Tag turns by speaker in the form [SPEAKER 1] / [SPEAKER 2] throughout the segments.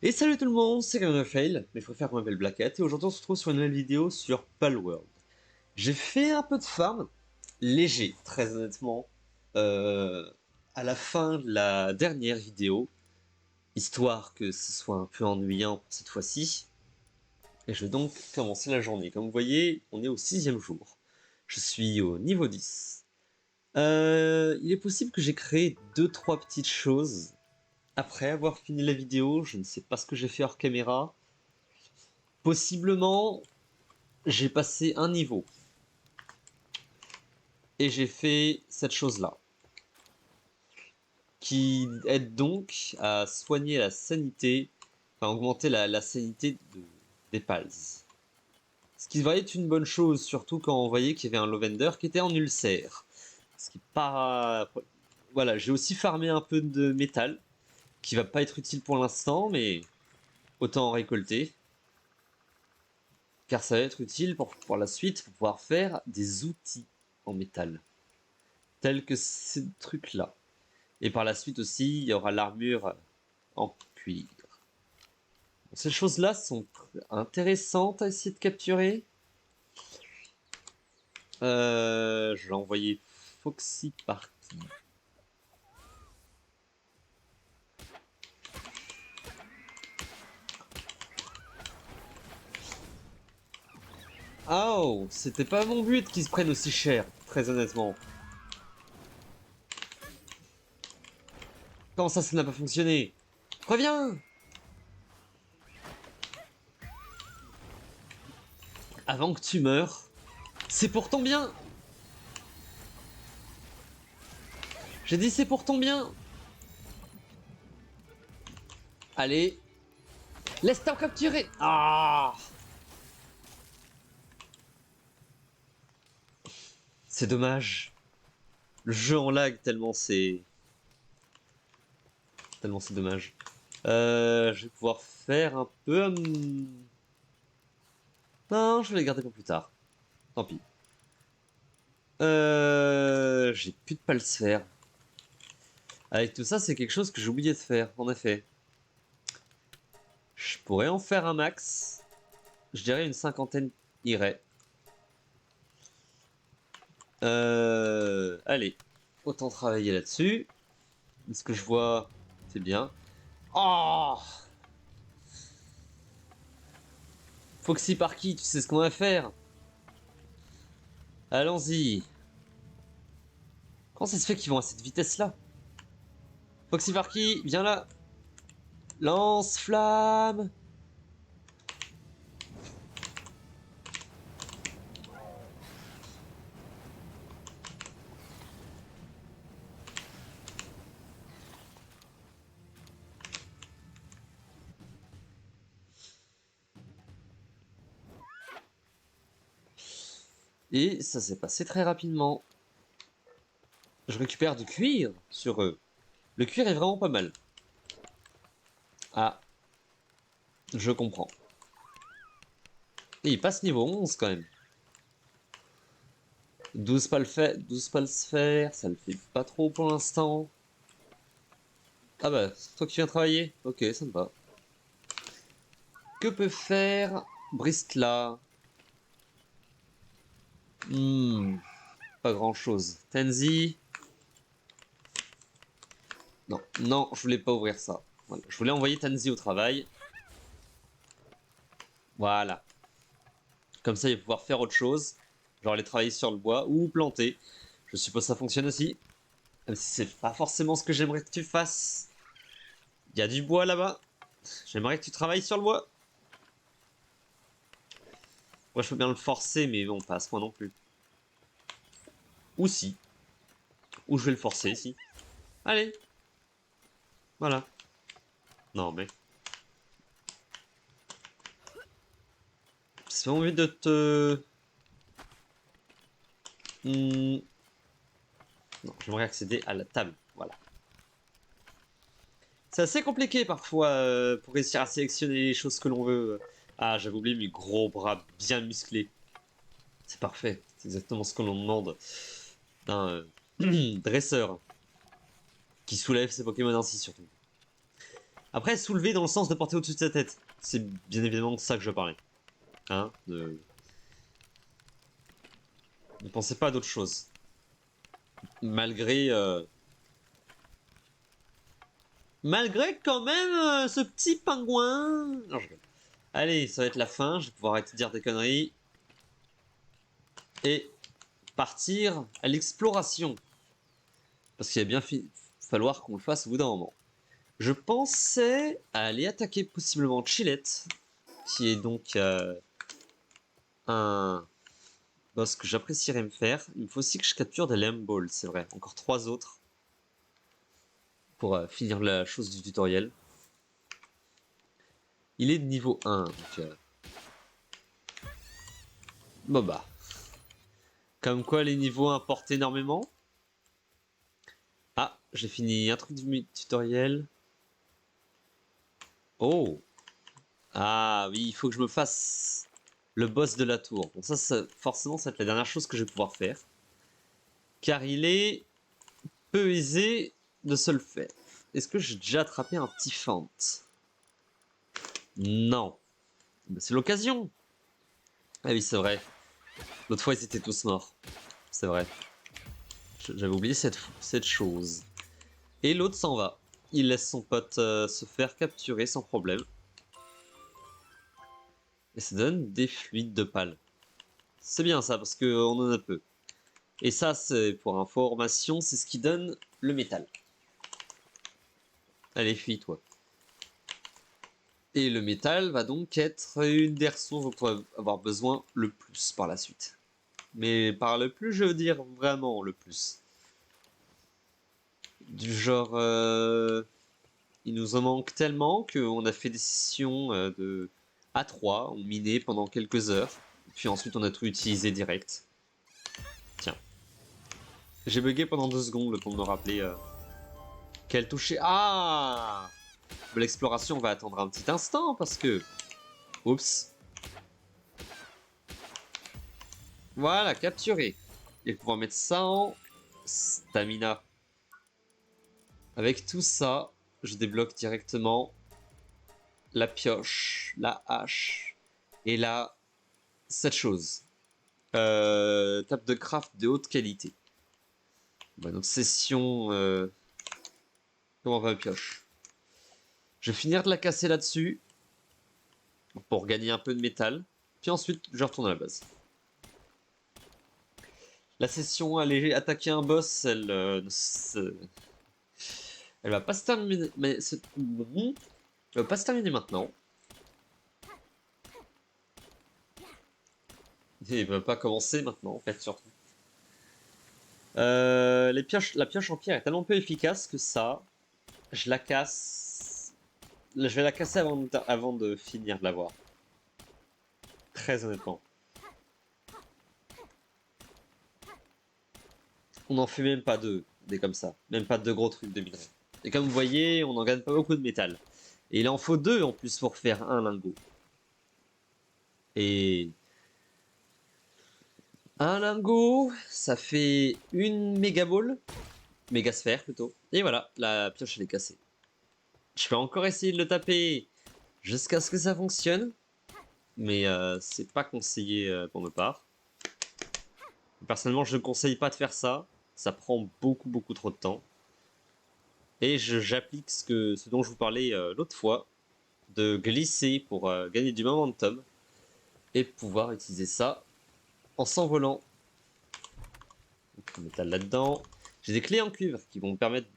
[SPEAKER 1] Et salut tout le monde, c'est Gamer Fail, mais je préfère qu'on m'appelle Black Hat, et aujourd'hui on se retrouve sur une nouvelle vidéo sur Palworld. J'ai fait un peu de farm, léger, très honnêtement, euh, à la fin de la dernière vidéo, histoire que ce soit un peu ennuyant pour cette fois-ci. Et je vais donc commencer la journée. Comme vous voyez, on est au 6e jour. Je suis au niveau 10. Il est possible que j'ai créé 2-3 petites choses après avoir fini la vidéo. Je ne sais pas ce que j'ai fait hors caméra. Possiblement, j'ai passé un niveau et j'ai fait cette chose-là, qui aide donc à soigner la sanité, enfin augmenter la sanité des pals. Ce qui va être une bonne chose, surtout quand on voyait qu'il y avait un Lavender qui était en ulcère. Ce qui part... Voilà, j'ai aussi farmé un peu de métal, qui va pas être utile pour l'instant, mais autant en récolter. Car ça va être utile pour la suite, pour pouvoir faire des outils en métal. Tels que ces trucs-là. Et par la suite aussi, il y aura l'armure en cuivre. Ces choses-là sont intéressantes à essayer de capturer. Je vais envoyer Foxy Party. Oh, c'était pas mon but qu'ils se prennent aussi cher, très honnêtement. Comment ça n'a pas fonctionné? Reviens! Avant que tu meurs, c'est pour ton bien! J'ai dit c'est pour ton bien! Allez, laisse-toi capturer! Ah! C'est dommage. Le jeu en lag tellement c'est... Tellement c'est dommage. Je vais pouvoir faire un peu... Non, je vais les garder pour plus tard. Tant pis. J'ai plus de palsphère. Avec tout ça, c'est quelque chose que j'ai oublié de faire, en effet. Je pourrais en faire un max. Je dirais une cinquantaine irait. Allez. Autant travailler là-dessus. Ce que je vois, c'est bien. Oh! Foxy Parky, tu sais ce qu'on va faire? Allons-y. Comment ça se fait qu'ils vont à cette vitesse-là? Foxy Parky, viens là. Lance-flamme. Et ça s'est passé très rapidement. Je récupère du cuir sur eux. Le cuir est vraiment pas mal. Ah, je comprends. Et il passe niveau 11 quand même. 12 pas le fait, 12 pas le faire, ça le fait pas trop pour l'instant. Ah bah, c'est toi qui viens travailler? Ok, ça me va. Que peut faire Bristla? Pas grand chose. Tenzi? Non, non, je voulais pas ouvrir ça. Voilà. Je voulais envoyer Tanzi au travail. Voilà. Comme ça, il va pouvoir faire autre chose. Genre aller travailler sur le bois ou planter. Je suppose que ça fonctionne aussi. Même si c'est pas forcément ce que j'aimerais que tu fasses. Il y a du bois là-bas. J'aimerais que tu travailles sur le bois. Moi, je peux bien le forcer, mais bon, pas à ce point non plus. Ou si. Ou je vais le forcer, si. Allez. Voilà. Non, mais... C'est envie de te... Non, j'aimerais accéder à la table. Voilà. C'est assez compliqué parfois pour réussir à sélectionner les choses que l'on veut. Ah, j'avais oublié mes gros bras bien musclés. C'est parfait. C'est exactement ce que l'on demande d'un dresseur qui soulève ses Pokémon ainsi surtout. Après, soulever dans le sens de porter au-dessus de sa tête. C'est bien évidemment de ça que je parlais. Hein, ne pensez pas à d'autres choses. Malgré... Malgré quand même ce petit pingouin... Non, je rigole. Allez, ça va être la fin. Je vais pouvoir arrêter de dire des conneries. Et partir à l'exploration. Parce qu'il va bien falloir qu'on le fasse au bout d'un moment. Je pensais à aller attaquer possiblement Chillette, qui est donc un boss que j'apprécierais me faire. Il me faut aussi que je capture des Lamb Balls, c'est vrai. Encore 3 autres pour finir la chose du tutoriel. Il est de niveau 1, donc... Bon bah. Comme quoi les niveaux importent énormément. Ah, j'ai fini un truc du tutoriel. Oh. Ah oui, il faut que je me fasse le boss de la tour. Donc ça, forcément, ça va être la dernière chose que je vais pouvoir faire. Car il est peu aisé de se le faire. Est-ce que j'ai déjà attrapé un petit feinte? Non. C'est l'occasion. Ah oui, c'est vrai. L'autre fois, ils étaient tous morts. C'est vrai. J'avais oublié cette chose. Et l'autre s'en va. Il laisse son pote se faire capturer sans problème. Et ça donne des fluides de pal. C'est bien ça, parce qu'on en a peu. Et ça, c'est pour information, c'est ce qui donne le métal. Allez, fuis, toi. Et le métal va donc être une des ressources dont on va avoir besoin le plus par la suite. Mais par le plus, je veux dire vraiment le plus. Du genre, il nous en manque tellement qu'on a fait des sessions de A3, on minait pendant quelques heures, puis ensuite on a tout utilisé direct. Tiens. J'ai bugué pendant 2 secondes le temps de me rappeler quelle touchait. Ah! L'exploration va attendre un petit instant parce que... Oups. Voilà, capturé. Et pouvoir mettre ça en stamina. Avec tout ça, je débloque directement la pioche, la hache, et là, cette chose. Table de craft de haute qualité. Bon, donc session... Comment va la pioche? Je vais finir de la casser là-dessus, pour gagner un peu de métal, puis ensuite je retourne à la base. La session aller attaquer un boss, elle va pas se terminer, mais elle va pas se terminer maintenant. Et elle va pas commencer maintenant, en fait, surtout. La pioche en pierre est tellement peu efficace que ça, je la casse. Je vais la casser avant de finir de l'avoir. Très honnêtement. On n'en fait même pas deux, des comme ça. Même pas deux gros trucs de minerai. Et comme vous voyez, on n'en gagne pas beaucoup de métal. Et il en faut 2 en plus pour faire un lingot. Et un lingot, ça fait une méga ball. Méga sphère plutôt. Et voilà, la pioche elle est cassée. Je vais encore essayer de le taper jusqu'à ce que ça fonctionne. Mais c'est pas conseillé pour ma part. Personnellement, je ne conseille pas de faire ça. Ça prend beaucoup trop de temps. Et j'applique ce dont je vous parlais l'autre fois, de glisser pour gagner du momentum et pouvoir utiliser ça en s'envolant. Le métal là-dedans. J'ai des clés en cuivre qui vont me permettre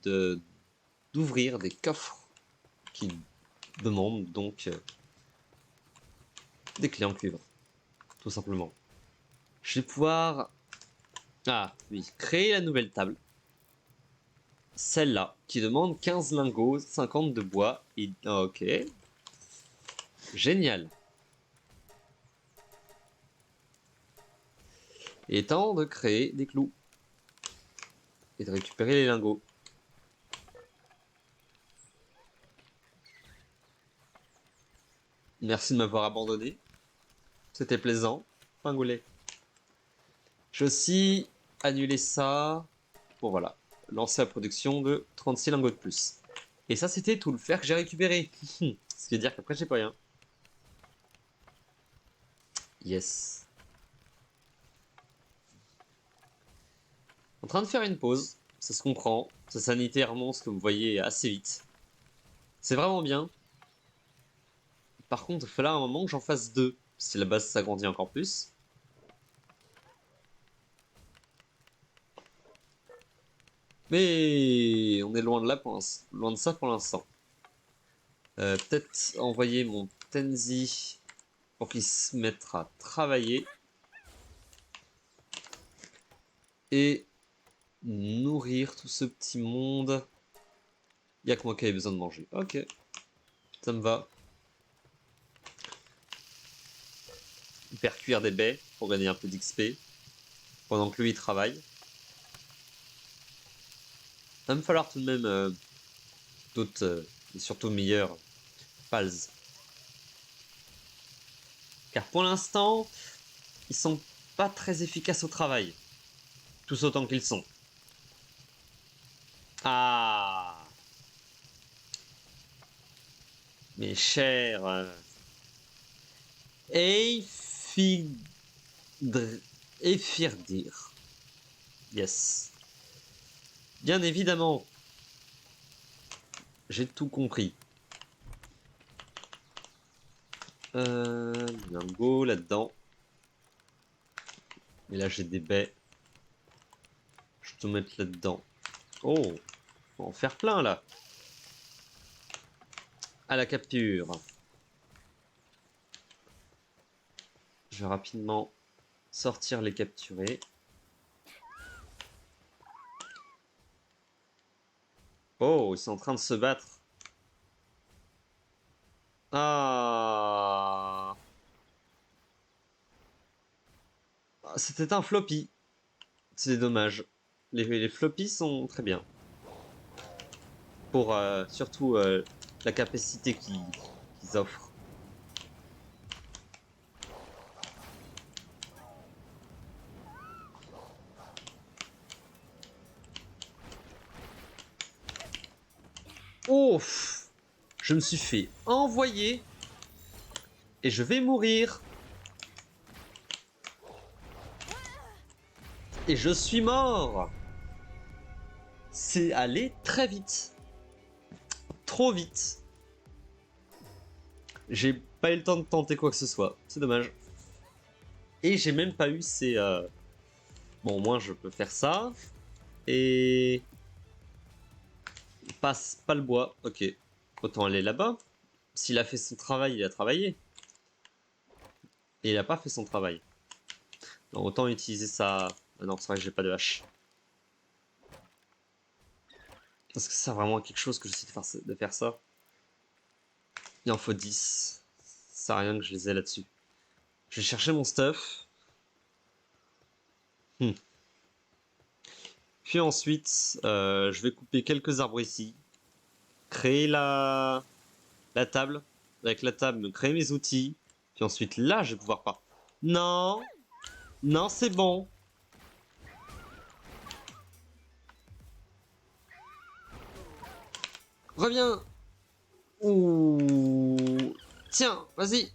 [SPEAKER 1] d'ouvrir des coffres qui demandent donc des clés en cuivre, tout simplement. Je vais pouvoir oui, créer la nouvelle table. Celle-là, qui demande 15 lingots, 50 de bois. Et... Ok. Génial. Et temps de créer des clous. Et de récupérer les lingots. Merci de m'avoir abandonné. C'était plaisant. Pingoulet. Je vais aussi annuler ça. Pour voilà. Lancer la production de 36 lingots de plus. Et ça, c'était tout le fer que j'ai récupéré. Ce qui veut dire qu'après, j'ai pas rien. Yes. En train de faire une pause. Ça se comprend. Ça sanitairement, ce que vous voyez assez vite. C'est vraiment bien. Par contre, il fallait un moment que j'en fasse deux. Si la base s'agrandit encore plus. Mais on est loin de là loin de ça pour l'instant. Peut-être envoyer mon Tenzi pour qu'il se mette à travailler. Et nourrir tout ce petit monde. Il y a que moi qui avait besoin de manger. Ok, ça me va. Faire cuire des baies pour gagner un peu d'XP pendant que lui il travaille. Il va me falloir tout de même d'autres et surtout meilleurs pals. Car pour l'instant, ils sont pas très efficaces au travail. Tous autant qu'ils sont. Ah, mes chers Eifirdir. Yes. Bien évidemment. J'ai tout compris. Lingo là-dedans. Et là j'ai des baies. Je vais tout mettre là-dedans. Oh, faut en faire plein là. À la capture. Je vais rapidement sortir les capturés. Oh, ils sont en train de se battre. Ah, c'était un floppy. C'est dommage. Les floppies sont très bien. Pour surtout la capacité qu'ils offrent. Ouf, je me suis fait envoyer et je vais mourir. Et je suis mort. C'est allé très vite. Trop vite. J'ai pas eu le temps de tenter quoi que ce soit. C'est dommage. Et j'ai même pas eu ces... Bon, au moins je peux faire ça. Et... Passe pas le bois. Ok. Autant aller là-bas. S'il a fait son travail, il a travaillé. Et il a pas fait son travail. Donc, autant utiliser ça... Ah non, c'est vrai que j'ai pas de hache. Est-ce que ça sert vraiment à quelque chose que j'essaie de faire ça? Il en faut 10. Ça sert à rien que je les ai là-dessus. Je vais chercher mon stuff. Puis ensuite, je vais couper quelques arbres ici. Créer la table. Avec la table, créer mes outils. Puis ensuite, là, je vais pouvoir pas. Non. Non, c'est bon. Reviens. Ouh. Tiens, vas-y.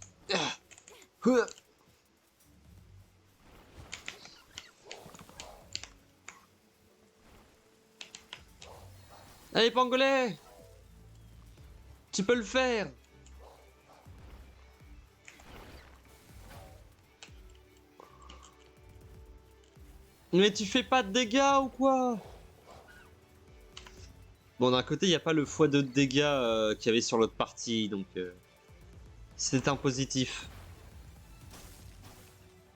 [SPEAKER 1] Allez, pangolais. Tu peux le faire. Mais tu fais pas de dégâts ou quoi? Bon, d'un côté, il n'y a pas le x2 de dégâts qu'il y avait sur l'autre partie, donc c'est un positif.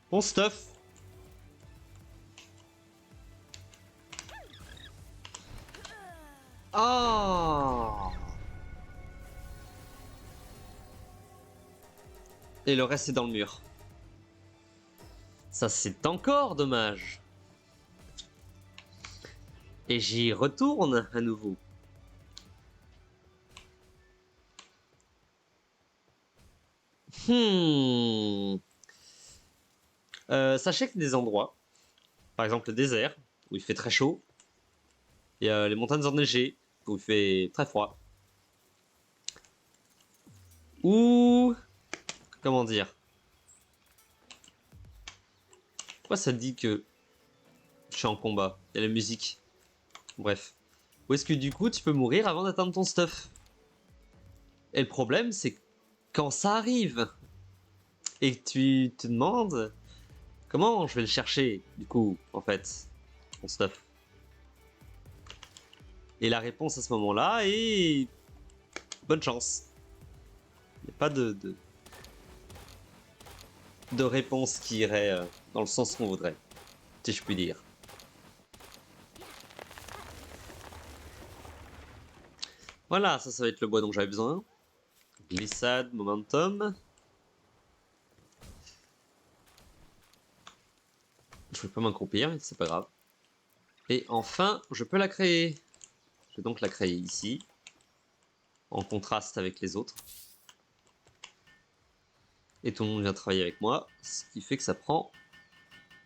[SPEAKER 1] Bon stuff. Ah. Et le reste est dans le mur. Ça, c'est encore dommage. Et j'y retourne à nouveau. Sachez que des endroits, par exemple le désert, où il fait très chaud, et les montagnes enneigées, où il fait très froid. Ou... Comment dire? Pourquoi ça dit que je suis en combat? Il y a la musique. Bref. Ou est-ce que du coup tu peux mourir avant d'atteindre ton stuff? Et le problème c'est que quand ça arrive et que tu te demandes comment je vais le chercher du coup en fait, mon stuff. Et la réponse à ce moment-là est bonne chance. Il n'y a pas de réponse qui irait dans le sens qu'on voudrait, si je puis dire. Voilà, ça va être le bois dont j'avais besoin. Glissade, momentum. Je vais pas m'accroupir, mais c'est pas grave. Et enfin, je peux la créer. Je vais donc la créer ici, en contraste avec les autres. Et tout le monde vient travailler avec moi, ce qui fait que ça prend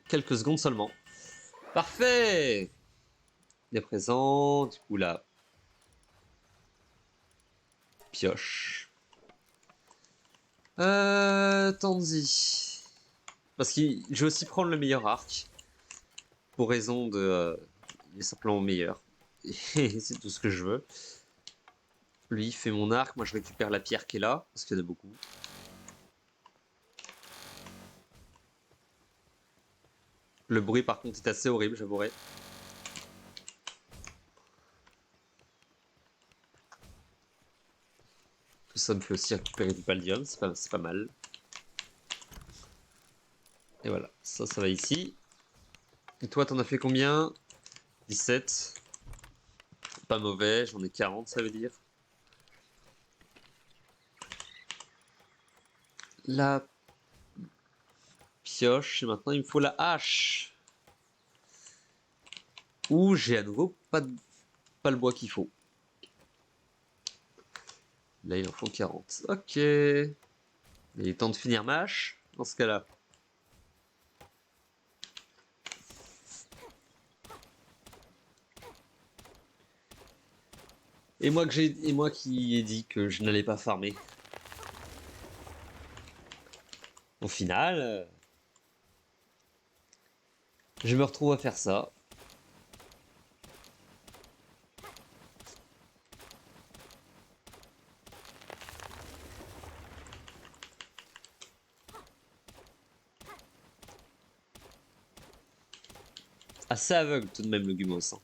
[SPEAKER 1] quelques secondes seulement. Parfait! Dès présent, du coup la pioche. Tanzi. Parce que je vais aussi prendre le meilleur arc. Pour raison de... il est simplement meilleur. Et c'est tout ce que je veux. Lui, il fait mon arc. Moi, je récupère la pierre qui est là. Parce qu'il y en a beaucoup. Le bruit, par contre, est assez horrible, j'avouerai. Tout ça me fait aussi récupérer du paldium. C'est pas mal. Et voilà. Ça va ici. Et toi, t'en as fait combien? 17. Pas mauvais. J'en ai 40, ça veut dire. La pioche. Et maintenant, il me faut la hache. Ouh, j'ai à nouveau pas le bois qu'il faut. Là, il en faut 40. Ok. Il est temps de finir ma hache, dans ce cas-là. Et moi qui ai dit que je n'allais pas farmer. Au final, je me retrouve à faire ça. Assez aveugle tout de même le Gumos. Hein.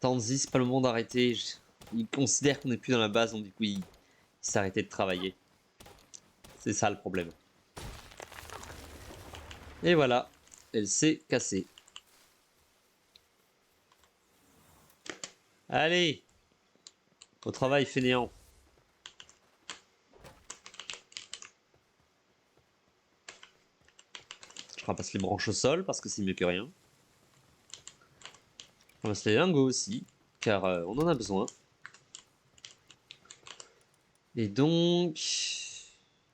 [SPEAKER 1] Tanzi, c'est pas le moment d'arrêter. Il considère qu'on n'est plus dans la base, donc du coup il s'est arrêté de travailler. C'est ça le problème. Et voilà, elle s'est cassée. Allez, au travail fainéant. Je ramasse les branches au sol parce que c'est mieux que rien. Je ramasse les lingots aussi, car on en a besoin. Et donc,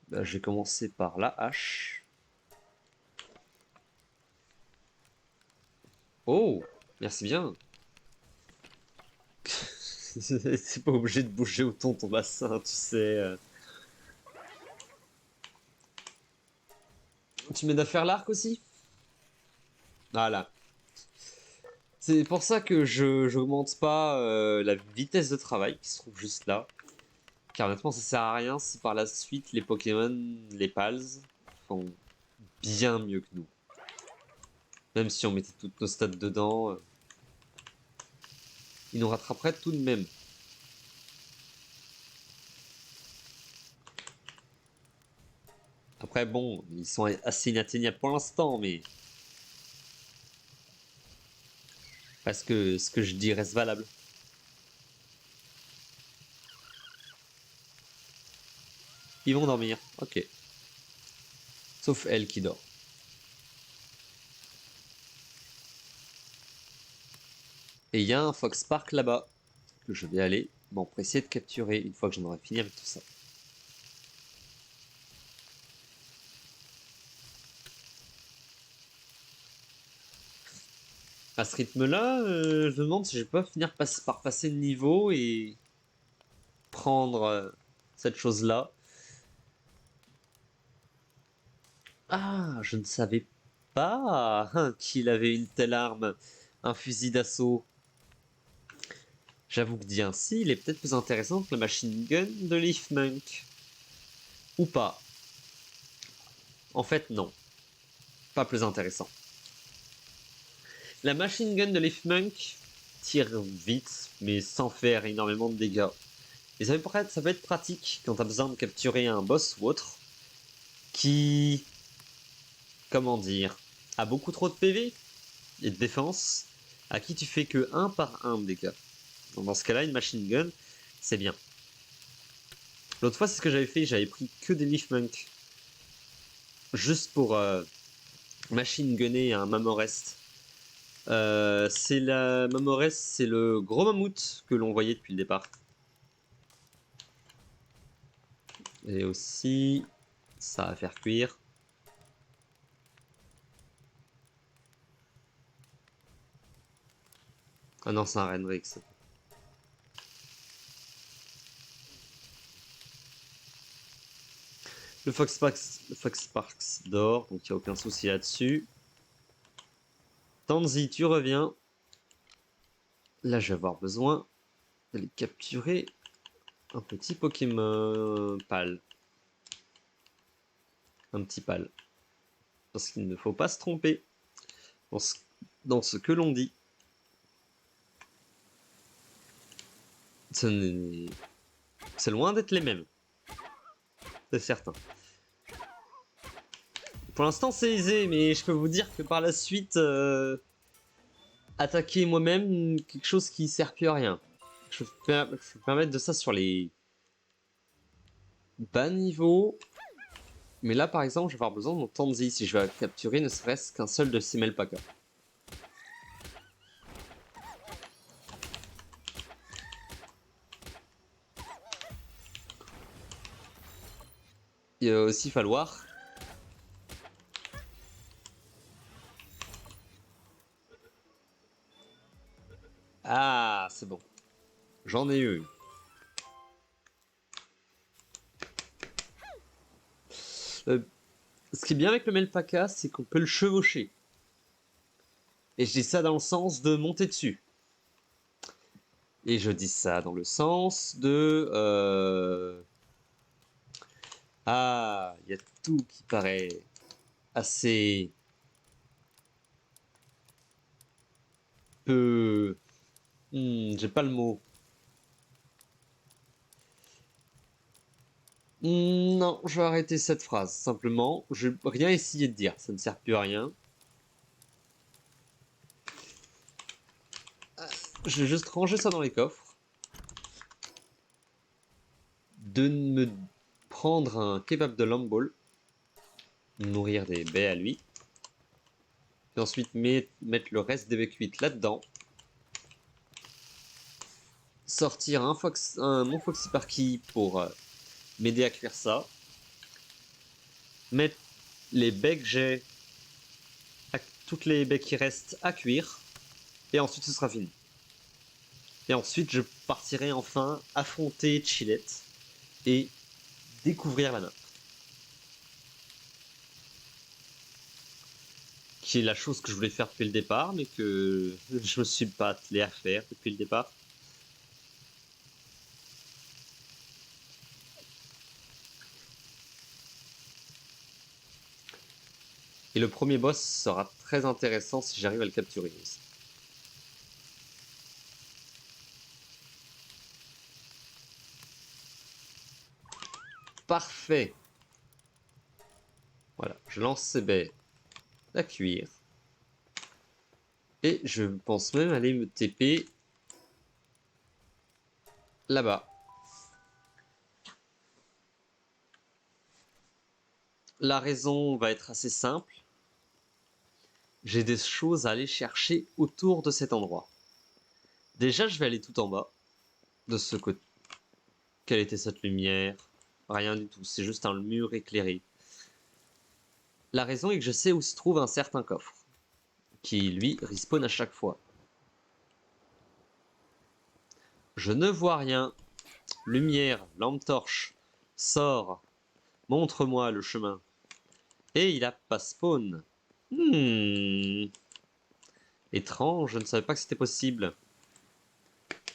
[SPEAKER 1] bah, je vais commencer par la hache. Oh, merci bien. C'est pas obligé de bouger autant ton bassin, tu sais. Tu m'aides à faire l'arc aussi? Voilà. C'est pour ça que je n'augmente pas la vitesse de travail qui se trouve juste là. Car honnêtement, ça sert à rien si par la suite les Pokémon, les Pals, font bien mieux que nous. Même si on mettait toutes nos stats dedans, ils nous rattraperaient tout de même. Après, bon, ils sont assez inatteignables pour l'instant, mais... Est-ce que ce que je dis reste valable? Ils vont dormir, ok. Sauf elle qui dort. Et il y a un Fox Park là-bas, que je vais aller m'empresser de capturer une fois que j'en aurai fini avec tout ça. À ce rythme-là, je me demande si je vais pas finir par passer le niveau et prendre cette chose-là. Ah, je ne savais pas qu'il avait une telle arme, un fusil d'assaut. J'avoue que dit ainsi, il est peut-être plus intéressant que la machine gun de Leaf Monk. Ou pas. En fait, non. Pas plus intéressant. La machine gun de Leaf Monk tire vite, mais sans faire énormément de dégâts. Et ça peut être pratique quand t'as besoin de capturer un boss ou autre qui, comment dire, a beaucoup trop de PV et de défense, à qui tu fais que 1 par 1 de dégâts. Donc dans ce cas-là, une machine gun, c'est bien. L'autre fois, c'est ce que j'avais fait, j'avais pris que des Leaf Monk. Juste pour machine gunner un Mamorest. C'est la Mamorest, c'est le gros mammouth que l'on voyait depuis le départ. Et aussi, ça va faire cuire. Ah non, c'est un Renrix. Le Fox Sparks dort, donc il n'y a aucun souci là-dessus. Tanzi, tu reviens. Là, je vais avoir besoin d'aller capturer un petit Pokémon pâle. Un petit pâle. Parce qu'il ne faut pas se tromper dans ce que l'on dit. C'est loin d'être les mêmes. C'est certain. Pour l'instant, c'est aisé, mais je peux vous dire que par la suite, attaquer moi-même, quelque chose qui sert plus à rien. Je peux me permettre de ça sur les bas niveaux. Mais là, par exemple, je vais avoir besoin de mon Tanzi si je veux capturer ne serait-ce qu'un seul de ces Melpaka. Il va aussi falloir... Ah, c'est bon. J'en ai eu. Ce qui est bien avec le Melpaka, c'est qu'on peut le chevaucher. Et je dis ça dans le sens de monter dessus. Et je dis ça dans le sens de... Ah, il y a tout qui paraît assez... peu... j'ai pas le mot. Non, je vais arrêter cette phrase. Simplement, je vais rien essayer de dire. Ça ne sert plus à rien. Je vais juste ranger ça dans les coffres. De me prendre un kebab de Lamball. Nourrir des baies à lui. Et ensuite mettre le reste des baies cuites là-dedans. Sortir mon Foxy Parky pour m'aider à cuire ça. Mettre les baies que j'ai, toutes les baies qui restent à cuire. Et ensuite ce sera fini. Et ensuite je partirai enfin affronter Chillette et découvrir la map. Qui est la chose que je voulais faire depuis le départ, mais que je me suis pas attelé à faire depuis le départ. Et le premier boss sera très intéressant si j'arrive à le capturer aussi. Parfait. Voilà, je lance ces baies à cuire. Et je pense même aller me TP là-bas. La raison va être assez simple. J'ai des choses à aller chercher autour de cet endroit. Déjà, je vais aller tout en bas. De ce côté. Quelle était cette lumière? Rien du tout, c'est juste un mur éclairé. La raison est que je sais où se trouve un certain coffre, qui lui respawn à chaque fois. Je ne vois rien. Lumière, lampe torche, sors, montre-moi le chemin. Et il a pas spawn. Étrange, je ne savais pas que c'était possible.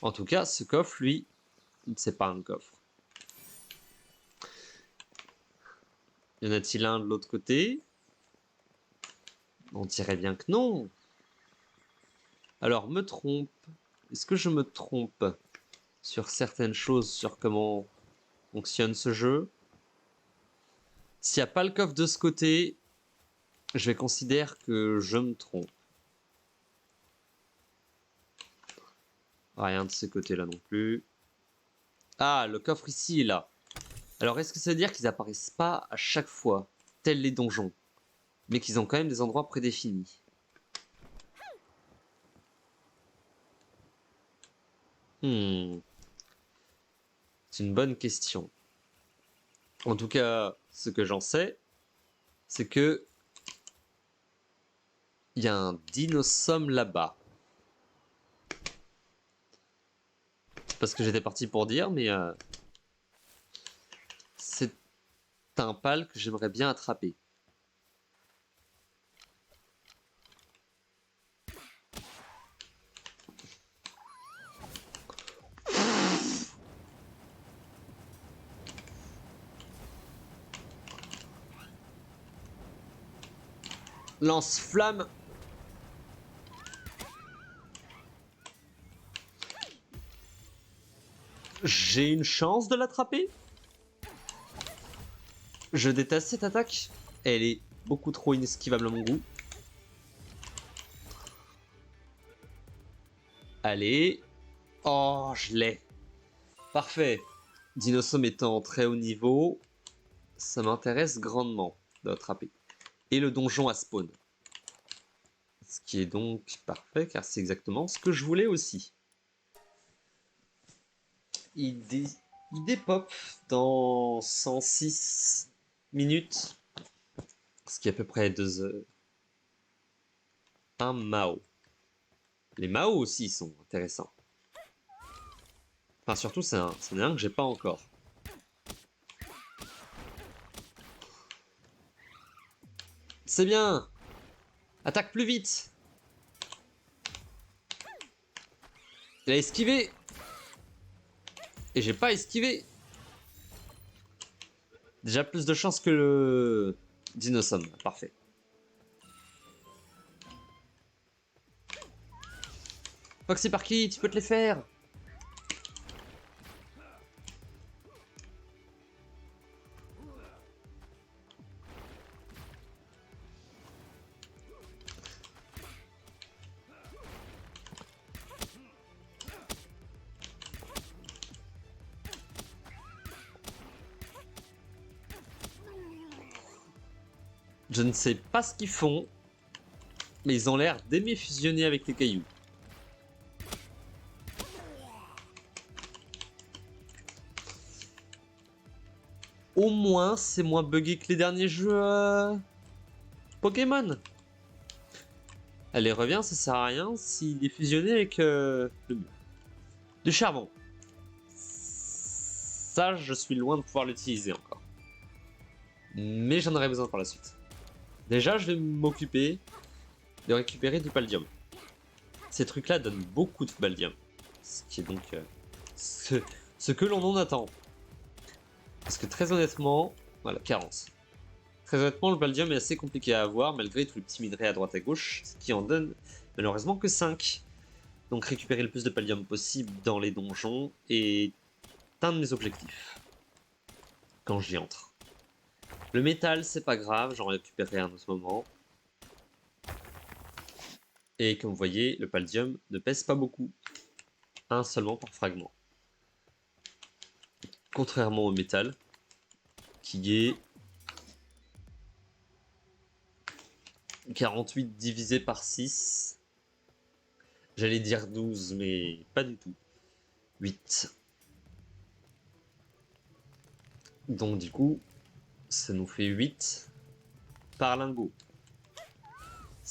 [SPEAKER 1] En tout cas, ce coffre, lui, c'est pas un coffre. Y en a-t-il un de l'autre côté? On dirait bien que non. Alors, me trompe. Est-ce que je me trompe sur certaines choses, sur comment fonctionne ce jeu? S'il n'y a pas le coffre de ce côté, je vais considérer que je me trompe. Rien de ce côté-là non plus. Ah, le coffre ici est là. Alors, est-ce que ça veut dire qu'ils apparaissent pas à chaque fois, tels les donjons, mais qu'ils ont quand même des endroits prédéfinis? C'est une bonne question. En tout cas, ce que j'en sais, c'est que il y a un dinosaure là-bas. Parce que j'étais parti pour dire, mais c'est un pal que j'aimerais bien attraper. Lance-flamme. J'ai une chance de l'attraper? Je déteste cette attaque. Elle est beaucoup trop inesquivable à mon goût. Allez. Oh, je l'ai. Parfait. Dinosaure étant très haut niveau, ça m'intéresse grandement de l'attraper. Et le donjon à spawn. Ce qui est donc parfait, car c'est exactement ce que je voulais aussi. Il dépop dans 106 minutes, ce qui est à peu près 2 heures. Un Mao. Les Mao aussi sont intéressants. Enfin, surtout, c'en est un que j'ai pas encore. C'est bien! Attaque plus vite! Il a esquivé! Et j'ai pas esquivé! Déjà plus de chance que le Dinosaure. Parfait. Foxy Parky, tu peux te les faire! Je ne sais pas ce qu'ils font, mais ils ont l'air d'aimer fusionner avec les cailloux. Au moins, c'est moins buggé que les derniers jeux Pokémon. Allez, reviens, ça sert à rien s'il est fusionné avec le mur. Du charbon. Ça, je suis loin de pouvoir l'utiliser encore. Mais j'en aurai besoin pour la suite. Déjà, je vais m'occuper de récupérer du paldium. Ces trucs-là donnent beaucoup de paldium. Ce qui est donc ce que l'on en attend. Parce que très honnêtement, voilà, carence. Très honnêtement, le paldium est assez compliqué à avoir, malgré tous les petits minerais à droite à gauche, ce qui en donne malheureusement que 5. Donc récupérer le plus de paldium possible dans les donjons est un de mes objectifs. Quand j'y entre. Le métal, c'est pas grave, j'en récupérerai un autre moment. Et comme vous voyez, le paldium ne pèse pas beaucoup. Un seulement par fragment. Contrairement au métal, qui est 48 divisé par 6. J'allais dire 12, mais pas du tout. 8. Donc du coup, ça nous fait 8 par lingot.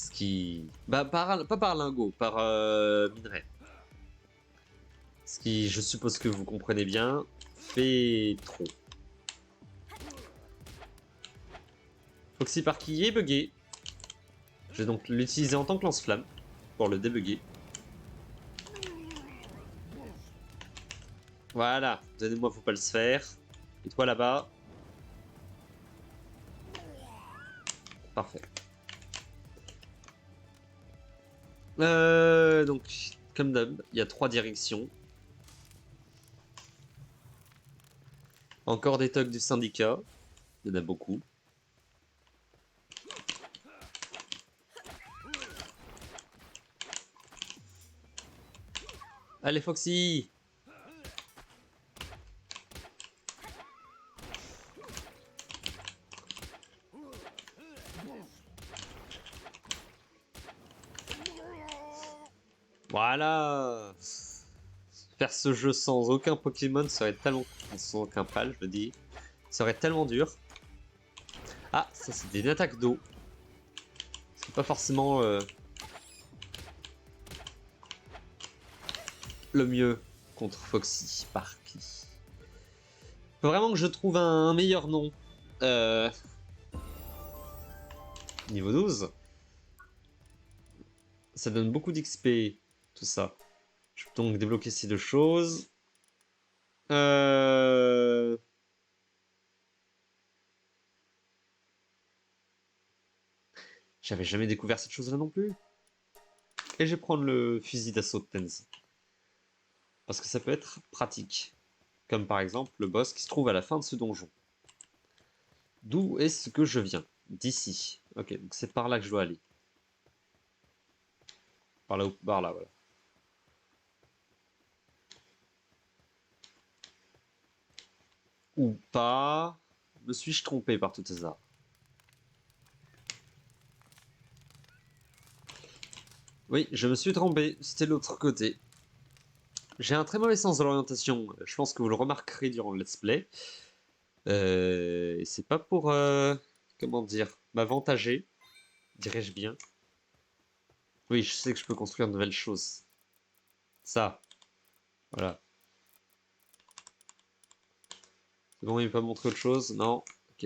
[SPEAKER 1] Ce qui... Bah, pas par lingot, par minerai. Ce qui, je suppose que vous comprenez bien, fait trop. Foxy Parky est bugué. Je vais donc l'utiliser en tant que lance-flamme pour le débugger. Voilà, donnez-moi vos palsphères. Et toi là-bas. Parfait. Donc, comme d'hab, il y a 3 directions. Encore des tocs du syndicat. Il y en a beaucoup. Allez, Foxy! Voilà! Faire ce jeu sans aucun Pokémon serait tellement... Sans aucun pal, je le dis. Serait tellement dur. Ah, ça c'est des attaques d'eau. C'est pas forcément le mieux contre Foxy Parky. Faut vraiment que je trouve un meilleur nom. Niveau 12. Ça donne beaucoup d'XP, tout ça. Je peux donc débloquer ces 2 choses. J'avais jamais découvert cette chose-là non plus. Et je vais prendre le fusil d'assaut de Tenz. Parce que ça peut être pratique. Comme par exemple le boss qui se trouve à la fin de ce donjon. D'où est-ce que je viens? D'ici. Ok, donc c'est par là que je dois aller. Par là ou par là, voilà. Ou pas. Me suis-je trompé par tout hasard? Oui, je me suis trompé. C'était l'autre côté. J'ai un très mauvais sens de l'orientation. Je pense que vous le remarquerez durant le let's play. Et c'est pas pour, comment dire, m'avantager, dirais-je bien. Oui, je sais que je peux construire de nouvelles choses. Ça, voilà. C'est bon, il m'a pas montré autre chose? Non? Ok.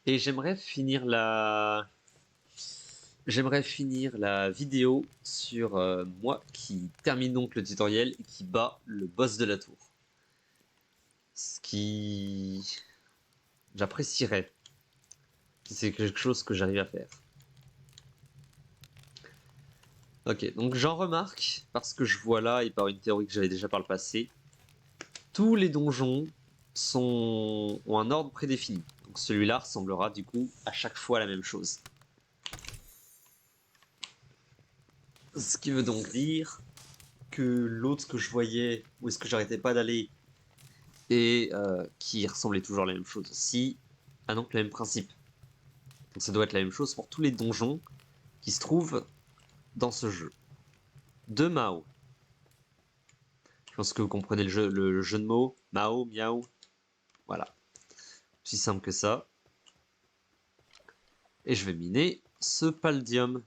[SPEAKER 1] Et j'aimerais finir la... J'aimerais finir la vidéo sur moi qui termine donc le tutoriel et qui bat le boss de la tour. Ce qui... J'apprécierais si c'est quelque chose que j'arrive à faire. Ok, donc j'en remarque, parce que je vois là, et par une théorie que j'avais déjà par le passé, tous les donjons ont un ordre prédéfini. Donc celui-là ressemblera du coup à chaque fois à la même chose. Ce qui veut donc dire que l'autre que je voyais, où est-ce que j'arrêtais pas d'aller, et qui ressemblait toujours à la même chose aussi, a donc le même principe. Donc ça doit être la même chose pour tous les donjons qui se trouvent dans ce jeu. De Mao. Je pense que vous comprenez le jeu de mots. Mao, miaou. Voilà. Aussi simple que ça. Et je vais miner ce paldium.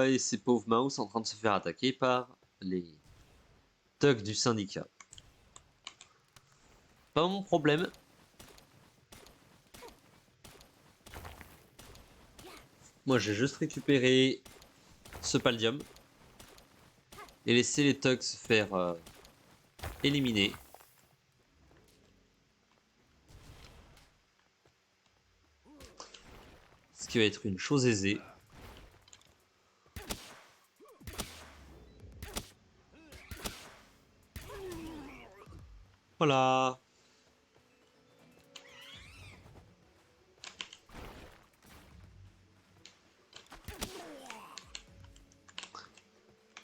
[SPEAKER 1] Et ces pauvres Mao sont en train de se faire attaquer par les thugs du syndicat. Pas mon problème. Moi, j'ai juste récupéré ce paldium et laissé les thugs se faire éliminer. Ce qui va être une chose aisée. Voilà.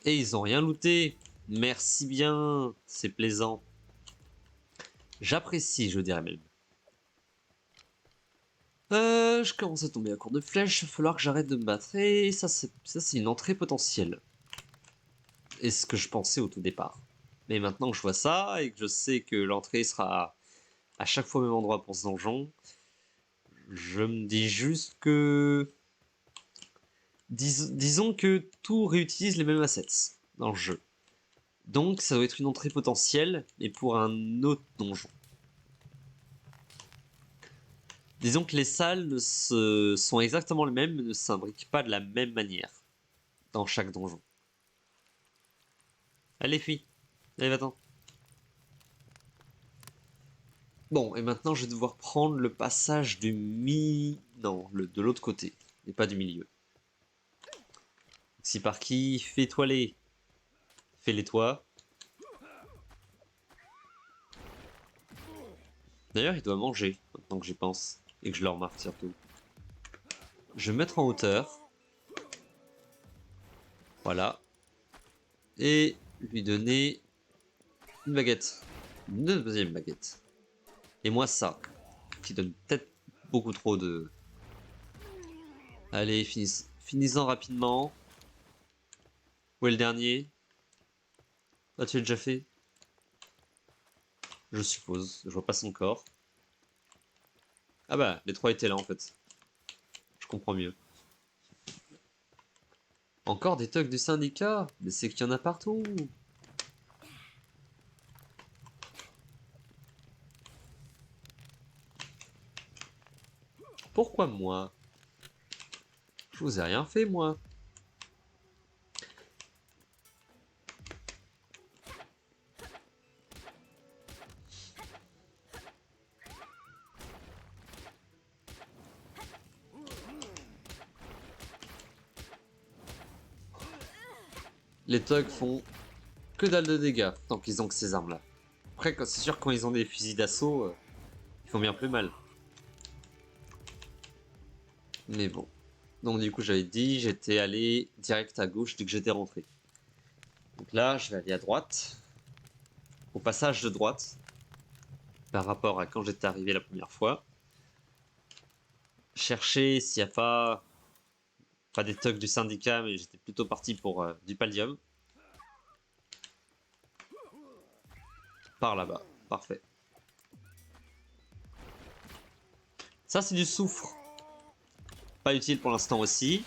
[SPEAKER 1] Et ils ont rien looté. Merci bien. C'est plaisant. J'apprécie, je dirais même. Je commence à tomber à court de flèches, il va falloir que j'arrête de me battre. Et ça, c'est une entrée potentielle. Et ce que je pensais au tout départ. Mais maintenant que je vois ça, et que je sais que l'entrée sera à chaque fois au même endroit pour ce donjon, je me dis juste que... disons que tout réutilise les mêmes assets dans le jeu. Donc ça doit être une entrée potentielle, mais pour un autre donjon. Disons que les salles sont exactement les mêmes, mais ne s'imbriquent pas de la même manière dans chaque donjon. Allez, fuis. Allez, va-t'en. Bon, et maintenant je vais devoir prendre le passage du Non, de l'autre côté, et pas du milieu. Si par qui, fais-toi les. Fais-les toi. D'ailleurs, il doit manger, maintenant que j'y pense. Et que je le remarque surtout. Je vais me mettre en hauteur. Voilà. Et lui donner une baguette. Une deuxième baguette. Et moi ça. Qui donne peut-être beaucoup trop de... Allez, finissons rapidement. Où est le dernier? Ah, tu l'as déjà fait? Je suppose. Je vois pas son corps. Ah bah, les trois étaient là en fait. Je comprends mieux. Encore des thugs du syndicat? Mais c'est qu'il y en a partout. Pourquoi moi? Je vous ai rien fait moi. Les thugs font que dalle de dégâts tant qu'ils ont que ces armes là. Après c'est sûr quand ils ont des fusils d'assaut, ils font bien plus mal. Mais bon. Donc du coup j'avais dit, j'étais allé direct à gauche dès que j'étais rentré. Donc là je vais aller à droite. Au passage de droite. Par rapport à quand j'étais arrivé la première fois. Chercher s'il n'y a pas des thugs du syndicat, mais j'étais plutôt parti pour du pallium. Par là-bas, parfait. Ça c'est du soufre. Pas utile pour l'instant aussi.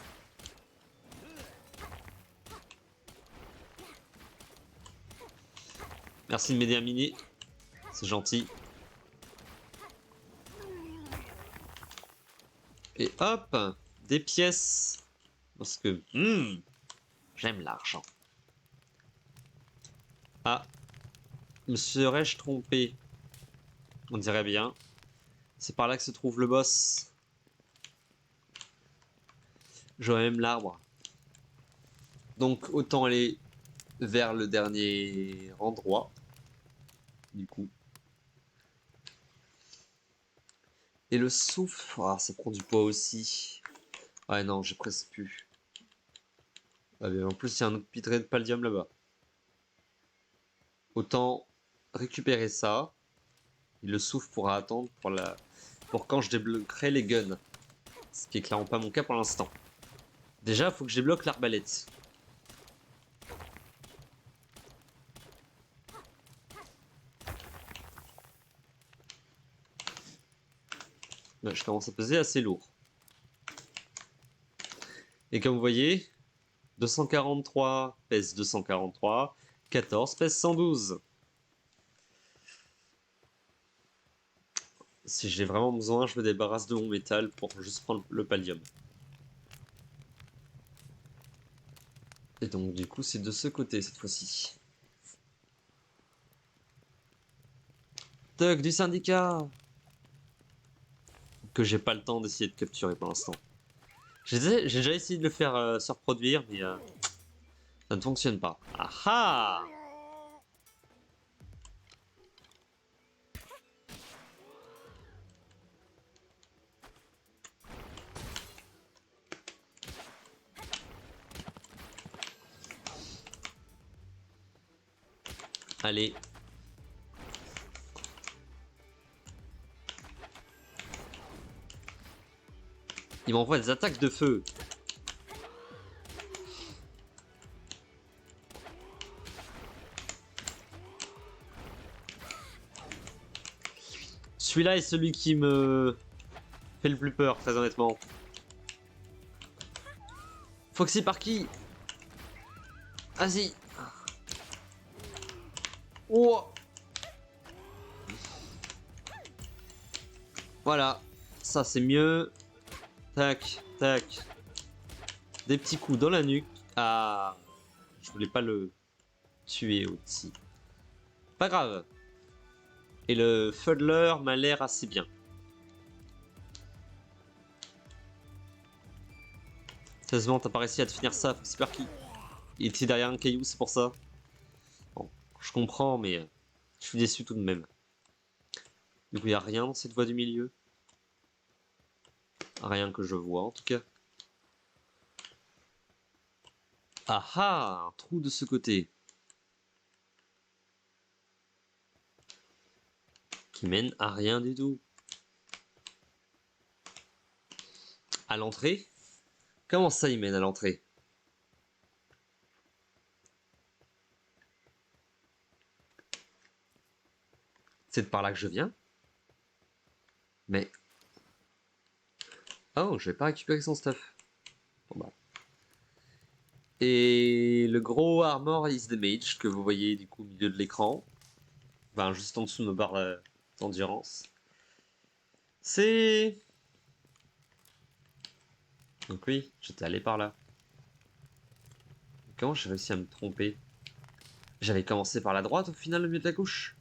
[SPEAKER 1] Merci de m'aider à miner. C'est gentil. Et hop, des pièces. Parce que j'aime l'argent. Ah, me serais-je trompé? On dirait bien. C'est par là que se trouve le boss. Je vois même l'arbre. Donc autant aller vers le dernier endroit. Du coup. Et le souffle, ah, ça prend du poids aussi. Ouais non, j'ai presque plus. Ah, bien, en plus, il y a un autre pitré de paldium là-bas. Autant récupérer ça. Et le souffle pourra attendre pour quand je débloquerai les guns. Ce qui est clairement pas mon cas pour l'instant. Déjà, il faut que je débloque l'arbalète. Ouais, je commence à peser assez lourd. Et comme vous voyez, 243 pèse 243, 14 pèse 112. Si j'ai vraiment besoin, je me débarrasse de mon métal pour juste prendre le pallium. Et donc du coup, c'est de ce côté cette fois-ci. Thug du syndicat! Que j'ai pas le temps d'essayer de capturer pour l'instant. J'ai déjà essayé de le faire se reproduire, mais ça ne fonctionne pas. Ah ah! Allez. Il m'envoie des attaques de feu. Celui-là est celui qui me fait le plus peur, très honnêtement. Foxy Parky. Vas-y. Oh. Voilà. Ça, c'est mieux. Tac, tac. Des petits coups dans la nuque. Ah. Je voulais pas le tuer aussi. Pas grave. Et le Fuddler m'a l'air assez bien. Sérieusement, t'as pas réussi à te finir ça, Foxy Parky. Il était derrière un caillou, c'est pour ça. Bon, je comprends, mais je suis déçu tout de même. Du coup, il n'y a rien dans cette voie du milieu. Rien que je vois, en tout cas. Ah ah, un trou de ce côté. Qui mène à rien du tout. À l'entrée? Comment ça, il mène à l'entrée? C'est de par là que je viens? Mais... Oh, je vais pas récupérer son stuff. Bon bah. Et le gros Armor is Damage que vous voyez du coup au milieu de l'écran. Enfin, juste en dessous de nos barres d'endurance. C'est... Donc oui, j'étais allé par là. Comment j'ai réussi à me tromper? J'avais commencé par la droite au final au milieu de la gauche.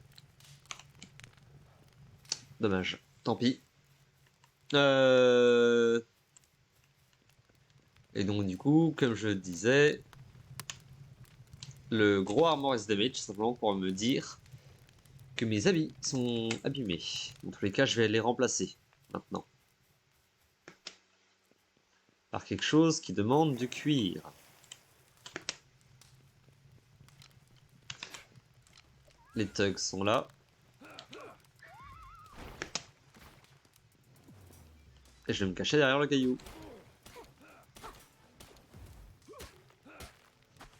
[SPEAKER 1] Dommage, tant pis. Et donc du coup, comme je disais, le gros Armor is Damage, simplement pour me dire que mes habits sont abîmés. Dans tous les cas, je vais les remplacer maintenant. Par quelque chose qui demande du cuir. Les thugs sont là. Et je vais me cacher derrière le caillou.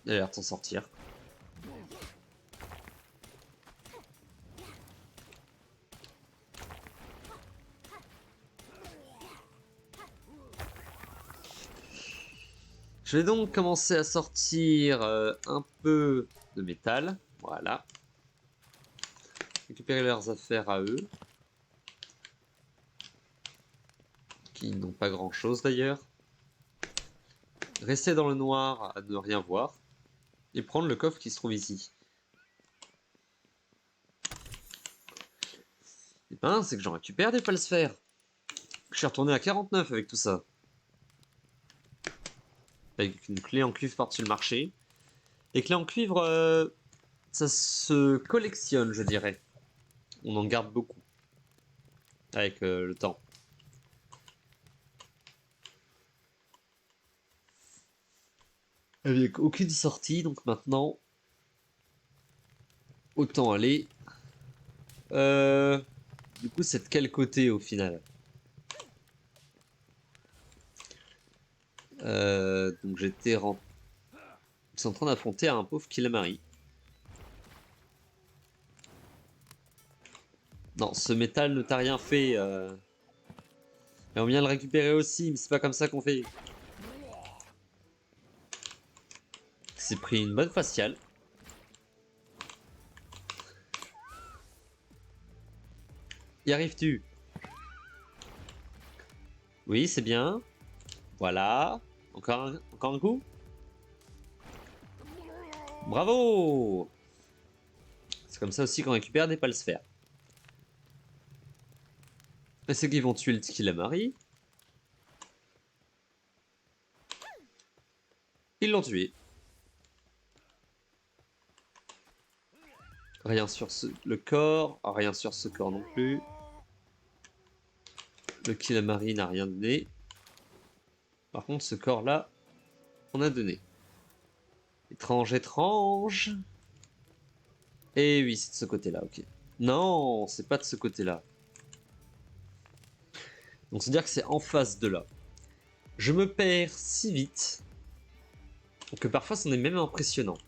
[SPEAKER 1] Il a l'air de s'en sortir. Je vais donc commencer à sortir un peu de métal. Voilà. Récupérer leurs affaires à eux. Qui n'ont pas grand chose d'ailleurs. Rester dans le noir à ne rien voir. Et prendre le coffre qui se trouve ici. Et ben, c'est que j'en récupère des palsphères. Je suis retourné à 49 avec tout ça. Avec une clé en cuivre par-dessus le marché. Les clés en cuivre, ça se collectionne, je dirais. On en garde beaucoup. Avec le temps. Avec aucune sortie, donc maintenant... Autant aller. Du coup, c'est de quel côté au final? Donc j'étais Ils sont en train d'affronter un pauvre Killamari. Non, ce métal ne t'a rien fait. Et on vient le récupérer aussi, mais c'est pas comme ça qu'on fait. Il s'est pris une bonne faciale. Y arrives-tu? Oui, c'est bien. Voilà. Encore un coup. Bravo! C'est comme ça aussi qu'on récupère des palsphères. Et c'est qu'ils vont tuer le Killamari. Ils l'ont tué. Rien sur le corps, rien sur ce corps non plus. Le Killamari n'a rien donné. Par contre, ce corps-là, on a donné. Étrange, étrange. Et oui, c'est de ce côté-là, ok. Non, c'est pas de ce côté-là. Donc c'est-à-dire que c'est en face de là. Je me perds si vite que parfois c'en est même impressionnant.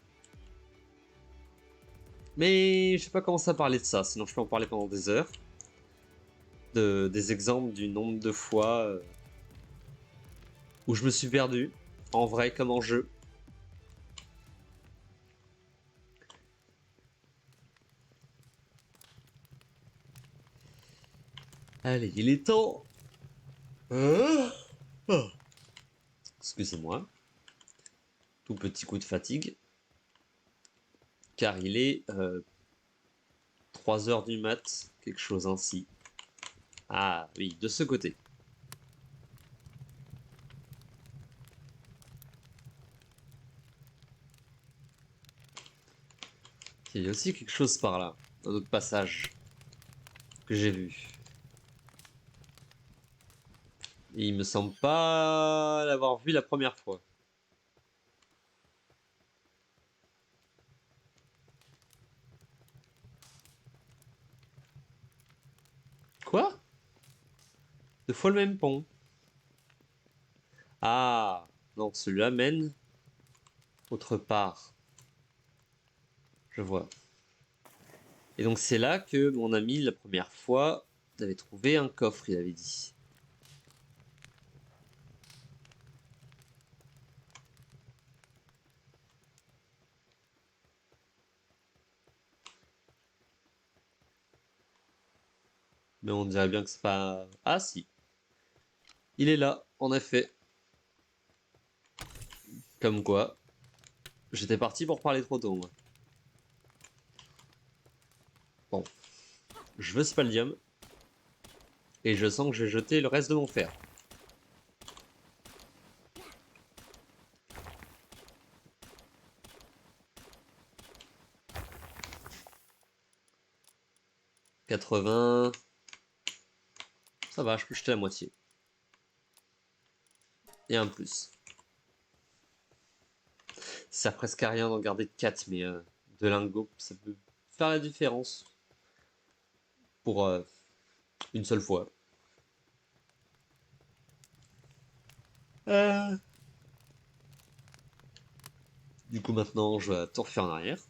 [SPEAKER 1] Mais je vais pas commencer à parler de ça, sinon je peux en parler pendant des heures. Des exemples du nombre de fois où je me suis perdu, en vrai comme en jeu. Allez, il est temps. Excusez-moi. Tout petit coup de fatigue. Car il est 3 heures du mat, quelque chose ainsi. Ah oui, de ce côté. Il y a aussi quelque chose par là, un autre passage que j'ai vu. Et il me semble pas l'avoir vu la première fois. Quoi? 2 fois le même pont. Ah, non, celui-là mène autre part. Je vois. Et donc c'est là que mon ami, la première fois, avait trouvé un coffre, il avait dit. Mais on dirait bien que c'est pas... Ah si. Il est là, en effet. Comme quoi. J'étais parti pour parler trop tôt, moi. Bon. Je veux Spaldium. Et je sens que je vais jeter le reste de mon fer. « 80... » Ça va, je peux jeter la moitié. Et un plus. Ça sert presque à rien d'en garder 4, mais de lingots, ça peut faire la différence. Pour une seule fois. Du coup, maintenant, je vais tout refaire en arrière.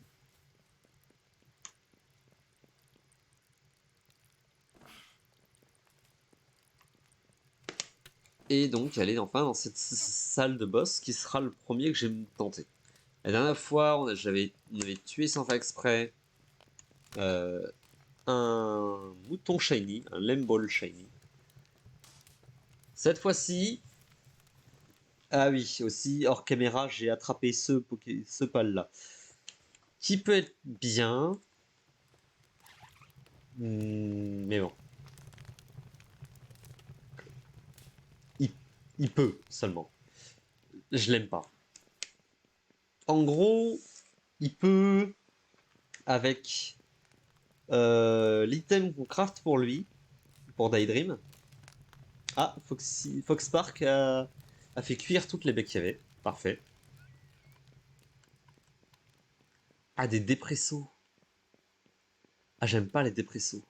[SPEAKER 1] Et donc, aller enfin dans cette salle de boss qui sera le premier que j'ai tenté. La dernière fois, on avait tué sans faire exprès un mouton shiny, un lemball shiny. Cette fois-ci, ah oui, aussi hors caméra, j'ai attrapé ce pal là, qui peut être bien, mais bon, il peut seulement. Je l'aime pas. En gros, il peut, avec l'item qu'on craft pour lui, pour Daydream. Ah, Foxpark a fait cuire toutes les baies qu'il y avait. Parfait. Ah, des dépressos. Ah, j'aime pas les dépressos.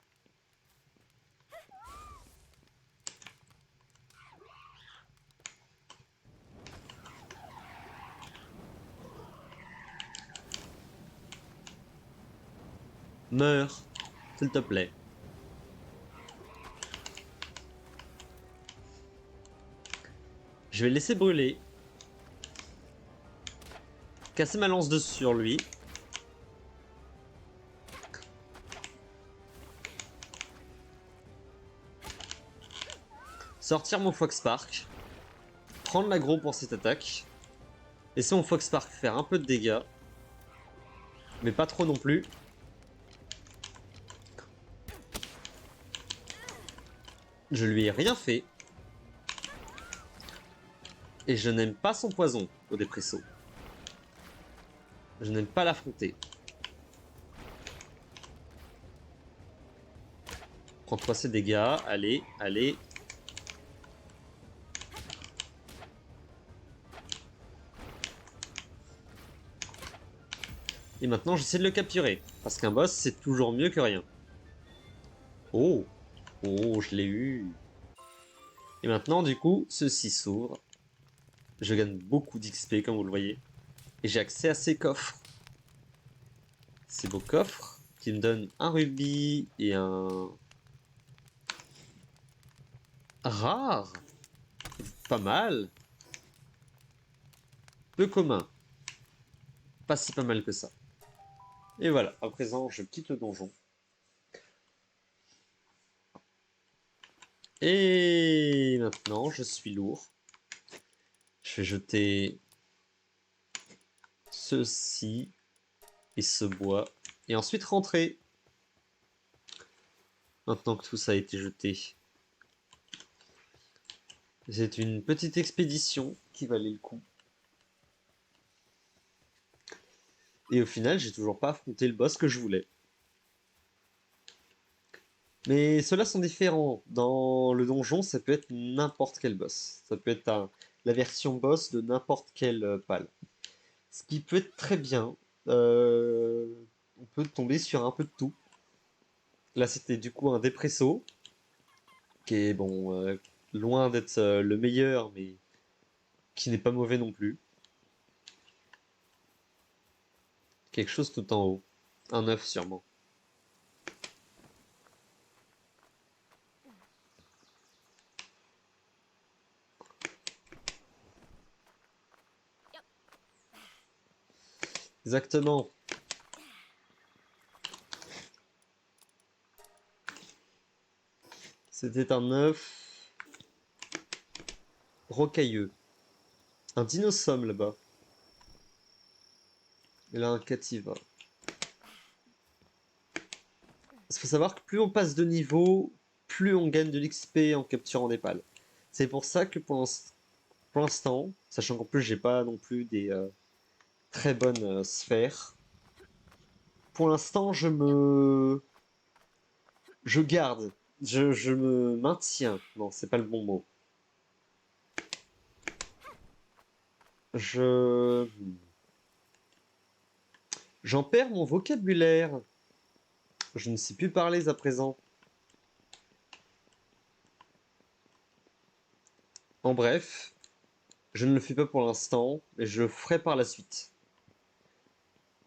[SPEAKER 1] Meurs, s'il te plaît. Je vais le laisser brûler. Casser ma lance dessus sur lui. Sortir mon Foxpark. Prendre l'aggro pour cette attaque. Laisser mon Foxpark faire un peu de dégâts. Mais pas trop non plus. Je lui ai rien fait. Et je n'aime pas son poison au dépresso. Je n'aime pas l'affronter. Prends-toi ses dégâts. Allez, allez. Et maintenant, j'essaie de le capturer. Parce qu'un boss, c'est toujours mieux que rien. Oh. Oh, je l'ai eu. Et maintenant, du coup, ceci s'ouvre. Je gagne beaucoup d'XP comme vous le voyez. Et j'ai accès à ces coffres. Ces beaux coffres qui me donnent un rubis et un... Rare. Pas mal. Peu commun. Pas si pas mal que ça. Et voilà, à présent je quitte le donjon. Et maintenant je suis lourd. Je vais jeter ceci et ce bois. Et ensuite rentrer. Maintenant que tout ça a été jeté. C'est une petite expédition qui valait le coup. Et au final, j'ai toujours pas affronté le boss que je voulais. Mais ceux-là sont différents. Dans le donjon, ça peut être n'importe quel boss. Ça peut être la version boss de n'importe quel pal. Ce qui peut être très bien. Euh, on peut tomber sur un peu de tout. Là, c'était du coup un dépresso, qui est bon, loin d'être le meilleur, mais qui n'est pas mauvais non plus. Quelque chose tout en haut. Un œuf sûrement. Exactement. C'était un œuf rocailleux. Un dinosaure là-bas. Et là, un cativa. Il faut savoir que plus on passe de niveau, plus on gagne de l'XP en capturant des pales. C'est pour ça que pour l'instant, sachant qu'en plus j'ai pas non plus des très bonnes sphères, pour l'instant je garde, je me maintiens. Non, c'est pas le bon mot. Je J'en perds mon vocabulaire. Je ne sais plus parler à présent. En bref, je ne le fais pas pour l'instant, mais je le ferai par la suite.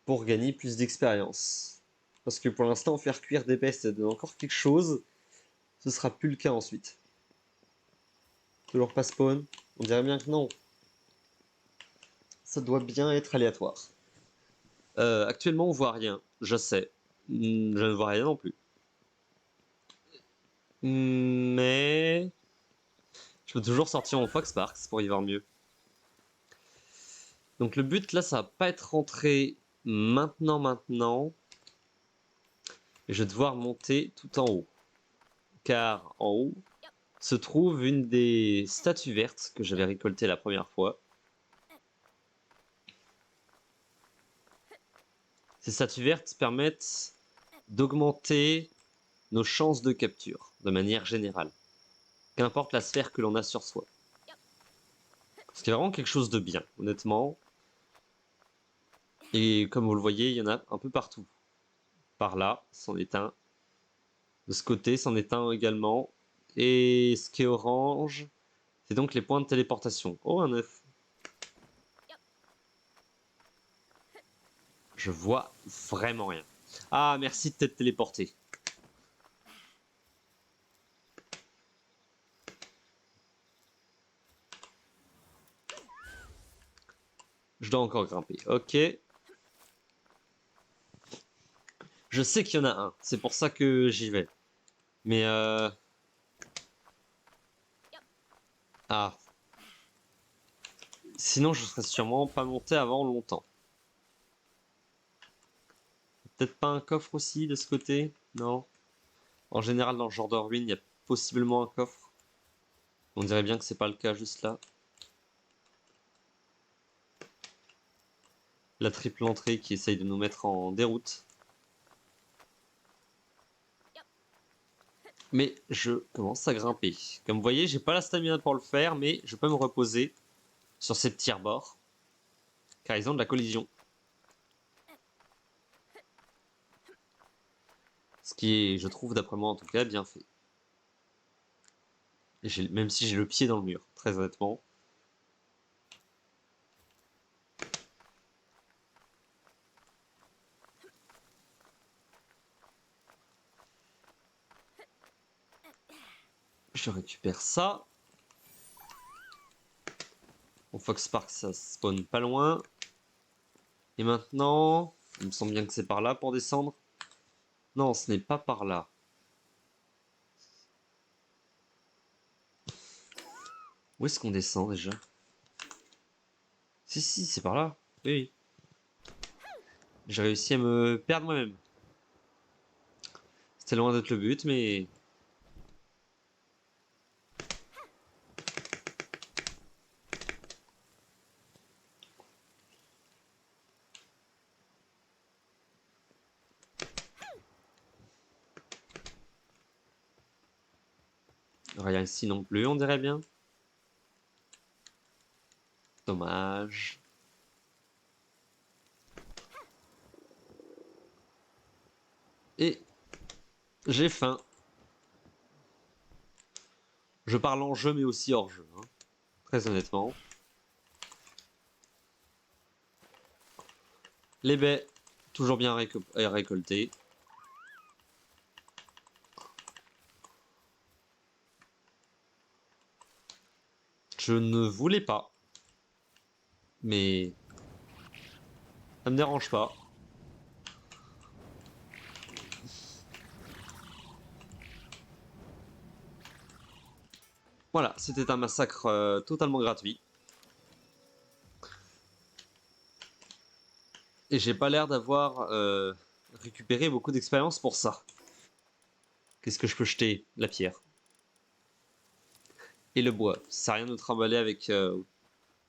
[SPEAKER 1] Pour gagner plus d'expérience. Parce que pour l'instant, faire cuire des bestes ça donne encore quelque chose, ce sera plus le cas ensuite. Toujours pas spawn. On dirait bien que non. Ça doit bien être aléatoire. Actuellement, on voit rien. Je sais. Je ne vois rien non plus. Mais je peux toujours sortir mon Foxparks pour y voir mieux. Donc le but là, ça va pas être rentré maintenant. Et je vais devoir monter tout en haut. Car en haut se trouve une des statues vertes que j'avais récoltées la première fois. Ces statues vertes permettent d'augmenter nos chances de capture, de manière générale. Qu'importe la sphère que l'on a sur soi. Ce qui est vraiment quelque chose de bien, honnêtement. Et comme vous le voyez, il y en a un peu partout. Par là, c'en est un. De ce côté, c'en est un également. Et ce qui est orange, c'est donc les points de téléportation. Oh, un œuf. Je vois vraiment rien. Ah, merci de t'être téléporté. Je dois encore grimper. Ok. Je sais qu'il y en a un. C'est pour ça que j'y vais. Mais ah. Sinon, je serais sûrement pas monté avant longtemps. Peut-être pas un coffre aussi de ce côté? Non. En général, dans ce genre de ruine, il y a possiblement un coffre. On dirait bien que c'est pas le cas juste là. La triple entrée qui essaye de nous mettre en déroute. Mais je commence à grimper. Comme vous voyez, j'ai pas la stamina pour le faire, mais je peux me reposer sur ces petits rebords. Car ils ont de la collision. Ce qui est, je trouve, d'après moi en tout cas, bien fait. Et même si j'ai le pied dans le mur, très honnêtement. Je récupère ça. Bon, Fox Park, ça spawn pas loin. Et maintenant, il me semble bien que c'est par là pour descendre. Non, ce n'est pas par là. Où est-ce qu'on descend déjà? Si, c'est par là. Oui. J'ai réussi à me perdre moi-même. C'était loin d'être le but, mais... Rien ici non plus, on dirait bien. Dommage. Et j'ai faim. Je parle en jeu, mais aussi hors jeu, hein. Très honnêtement. Les baies, toujours bien récoltées. Je ne voulais pas. Mais... ça me dérange pas. Voilà, c'était un massacre totalement gratuit. Et j'ai pas l'air d'avoir récupéré beaucoup d'expérience pour ça. Qu'est-ce que je peux jeter? La pierre. Et le bois. Ça sert à rien de trimballer avec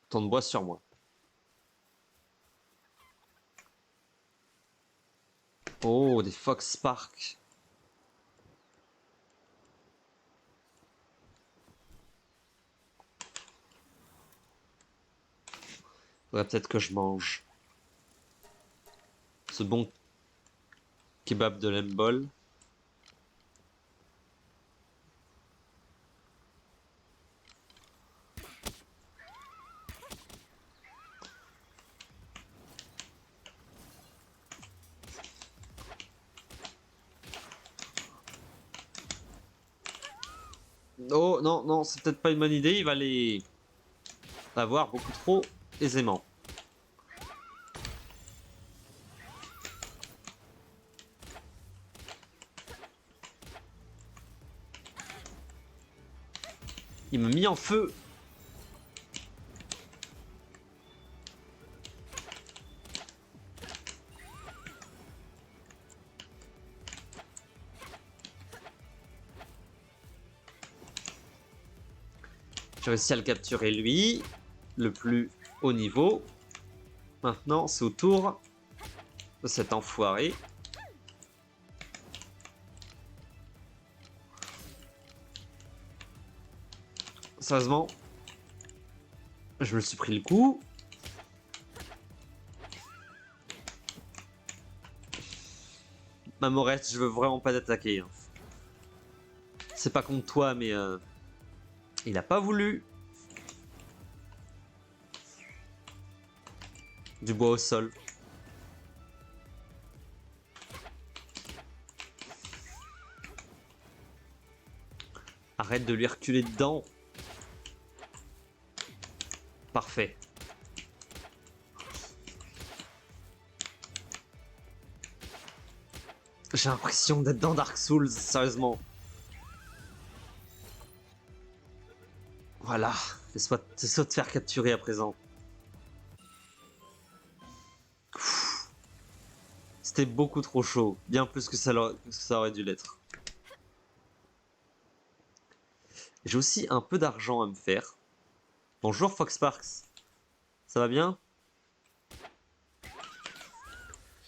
[SPEAKER 1] tant de bois sur moi. Oh, des Fox Park. Faudrait peut-être que je mange ce bon kebab de l'embol. Oh non, non, c'est peut-être pas une bonne idée, il va les avoir beaucoup trop aisément. Il m'a mis en feu. J'ai réussi à le capturer lui, le plus haut niveau. Maintenant, c'est au tour de cet enfoiré. Sérieusement, je me suis pris le coup. Mamorette, je veux vraiment pas t'attaquer, hein. C'est pas contre toi, mais il a pas voulu. Du bois au sol. Arrête de lui reculer dedans. Parfait. J'ai l'impression d'être dans Dark Souls, sérieusement. Voilà, laisse-moi te faire capturer à présent. C'était beaucoup trop chaud, bien plus que ça aurait dû l'être. J'ai aussi un peu d'argent à me faire. Bonjour Fox Parks, ça va bien?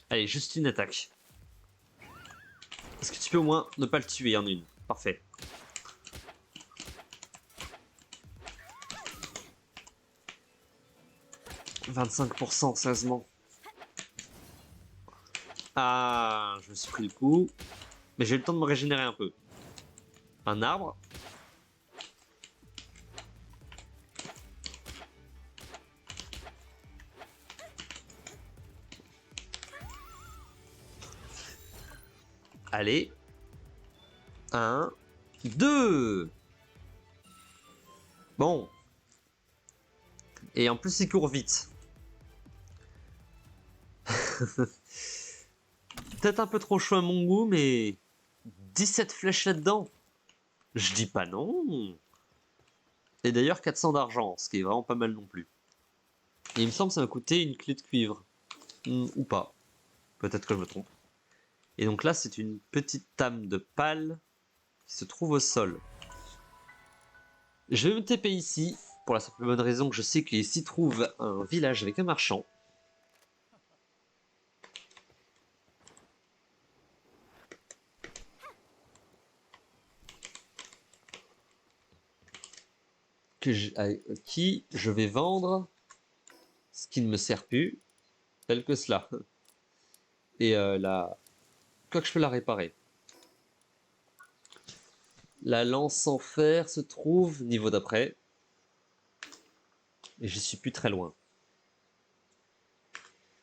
[SPEAKER 1] Allez, juste une attaque. Est-ce que tu peux au moins ne pas le tuer en une? Parfait. « 25%, sérieusement. Ah, je me suis pris le coup. Mais j'ai eu le temps de me régénérer un peu. Un arbre. Allez. 1, 2. Bon. Et en plus, il court vite. Peut-être un peu trop chaud à mon goût, mais 17 flèches là-dedans. Je dis pas non. Et d'ailleurs 400 d'argent, ce qui est vraiment pas mal non plus. Et il me semble que ça m'a coûté une clé de cuivre. Ou pas. Peut-être que je me trompe. Et donc là, c'est une petite tame de pal qui se trouve au sol. Je vais me TP ici, pour la simple bonne raison que je sais qu'il s'y trouve un village avec un marchand. À qui je vais vendre ce qui ne me sert plus, tel que cela. Et la... Quoi que je peux la réparer. La lance en fer se trouve niveau d'après. Et je suis plus très loin.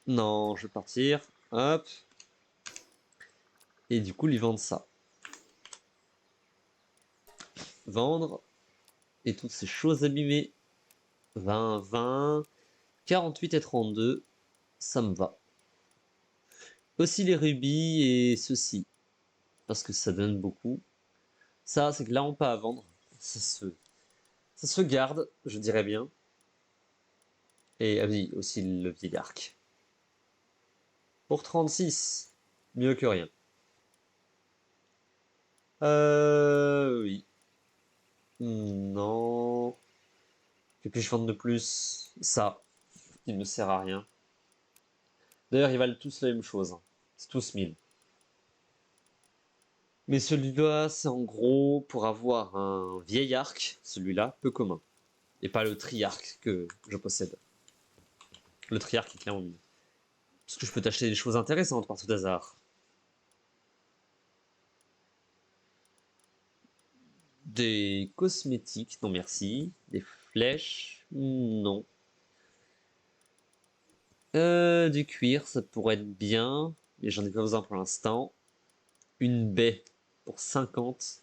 [SPEAKER 1] Non, je vais partir. Hop. Et du coup, lui vendre ça. Vendre. Et toutes ces choses abîmées. 20, 20, 48 et 32. Ça me va. Aussi les rubis et ceci. Parce que ça donne beaucoup. Ça, c'est clairement pas à vendre. Ça se garde, je dirais bien. Et ah oui, aussi le vieil arc. Pour 36. Mieux que rien. Oui. Non. Que puis-je vendre de plus? Ça. Il me sert à rien. D'ailleurs, ils valent tous la même chose. C'est tous 1000. Mais celui-là, c'est en gros pour avoir un vieil arc, celui-là, peu commun. Et pas le triarc que je possède. Le triarc est clairement mieux. Parce que je peux t'acheter des choses intéressantes par tout hasard. Des cosmétiques, non merci. Des flèches, non. Du cuir, ça pourrait être bien. Mais j'en ai pas besoin pour l'instant. Une baie pour 50.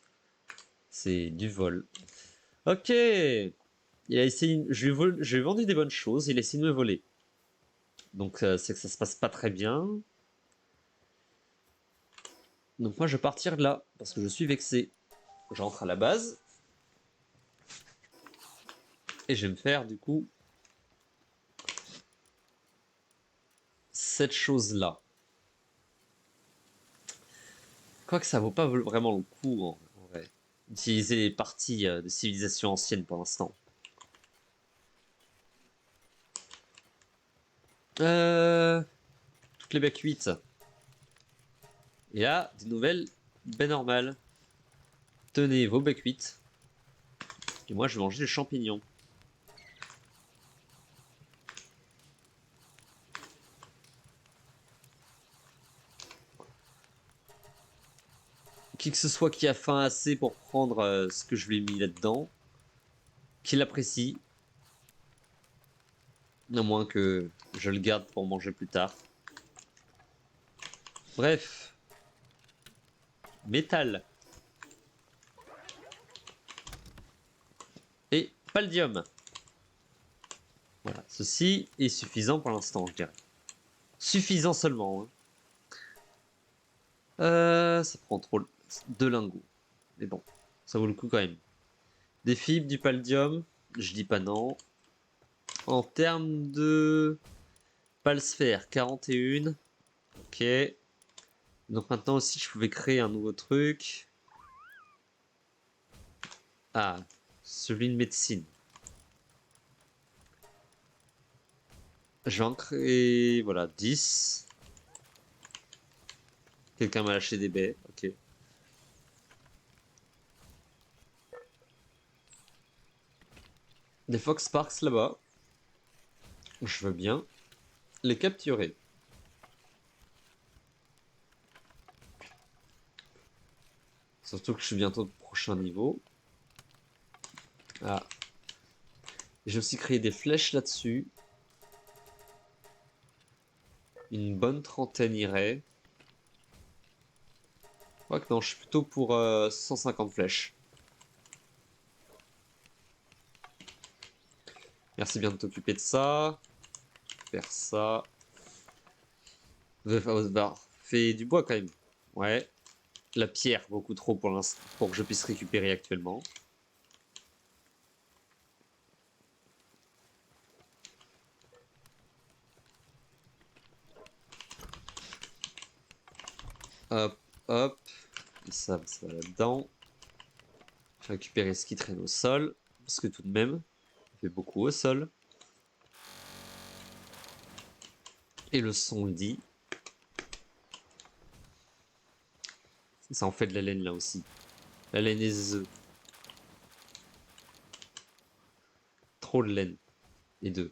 [SPEAKER 1] C'est du vol. Ok. Il a essayé. Je lui ai vendu des bonnes choses. Il a essayé de me voler. Donc c'est que ça se passe pas très bien. Donc moi je vais partir de là. Parce que je suis vexé. Je rentre à la base. Et je vais me faire du coup cette chose-là. Quoique ça vaut pas vraiment le coup en vrai. Utiliser les parties de civilisation ancienne pour l'instant. Toutes les baies cuites. Et là, des nouvelles baies normales. Tenez vos baies cuites. Et moi je vais manger des champignons. Qui que ce soit qui a faim assez pour prendre ce que je lui ai mis là-dedans, qu'il l'apprécie. À moins que je le garde pour manger plus tard. Bref. Métal. Et paldium. Voilà, ceci est suffisant pour l'instant, je dirais. Suffisant seulement. Hein. Ça prend trop... 2 lingots. Mais bon, ça vaut le coup quand même. Des fibres, du paldium, je dis pas non. En termes de palsphère, 41. Ok. Donc maintenant aussi, je pouvais créer un nouveau truc. Ah, celui de médecine. Je vais en créer, voilà, 10. Quelqu'un m'a lâché des baies, ok. Des Fox Sparks là-bas. Je veux bien les capturer. Surtout que je suis bientôt au prochain niveau. Ah. J'ai aussi créé des flèches là-dessus. Une bonne trentaine irait. Quoique non, je suis plutôt pour 150 flèches. Merci bien de t'occuper de ça. Faire ça. Fais du bois quand même. Ouais. La pierre, beaucoup trop pour l'instant, pour que je puisse récupérer actuellement. Hop, hop. Et ça va là-dedans. Je vais récupérer ce qui traîne au sol. Parce que tout de même, il fait beaucoup au sol. Et le son le dit. Ça en fait de la laine là aussi. La laine et des œufs. Trop de laine. Et d'œufs.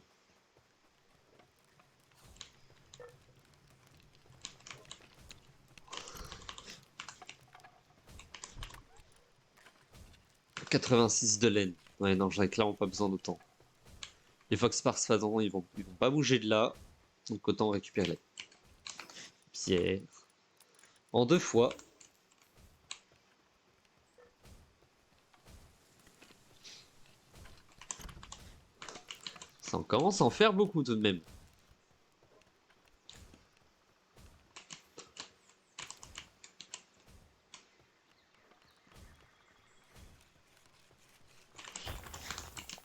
[SPEAKER 1] « 86 de laine. Ouais, non, j'avais clairement pas besoin d'autant. Les Foxparks Fadron, ils vont pas bouger de là. Donc autant récupérer la pierre. En 2 fois. Ça en commence à en faire beaucoup tout de même.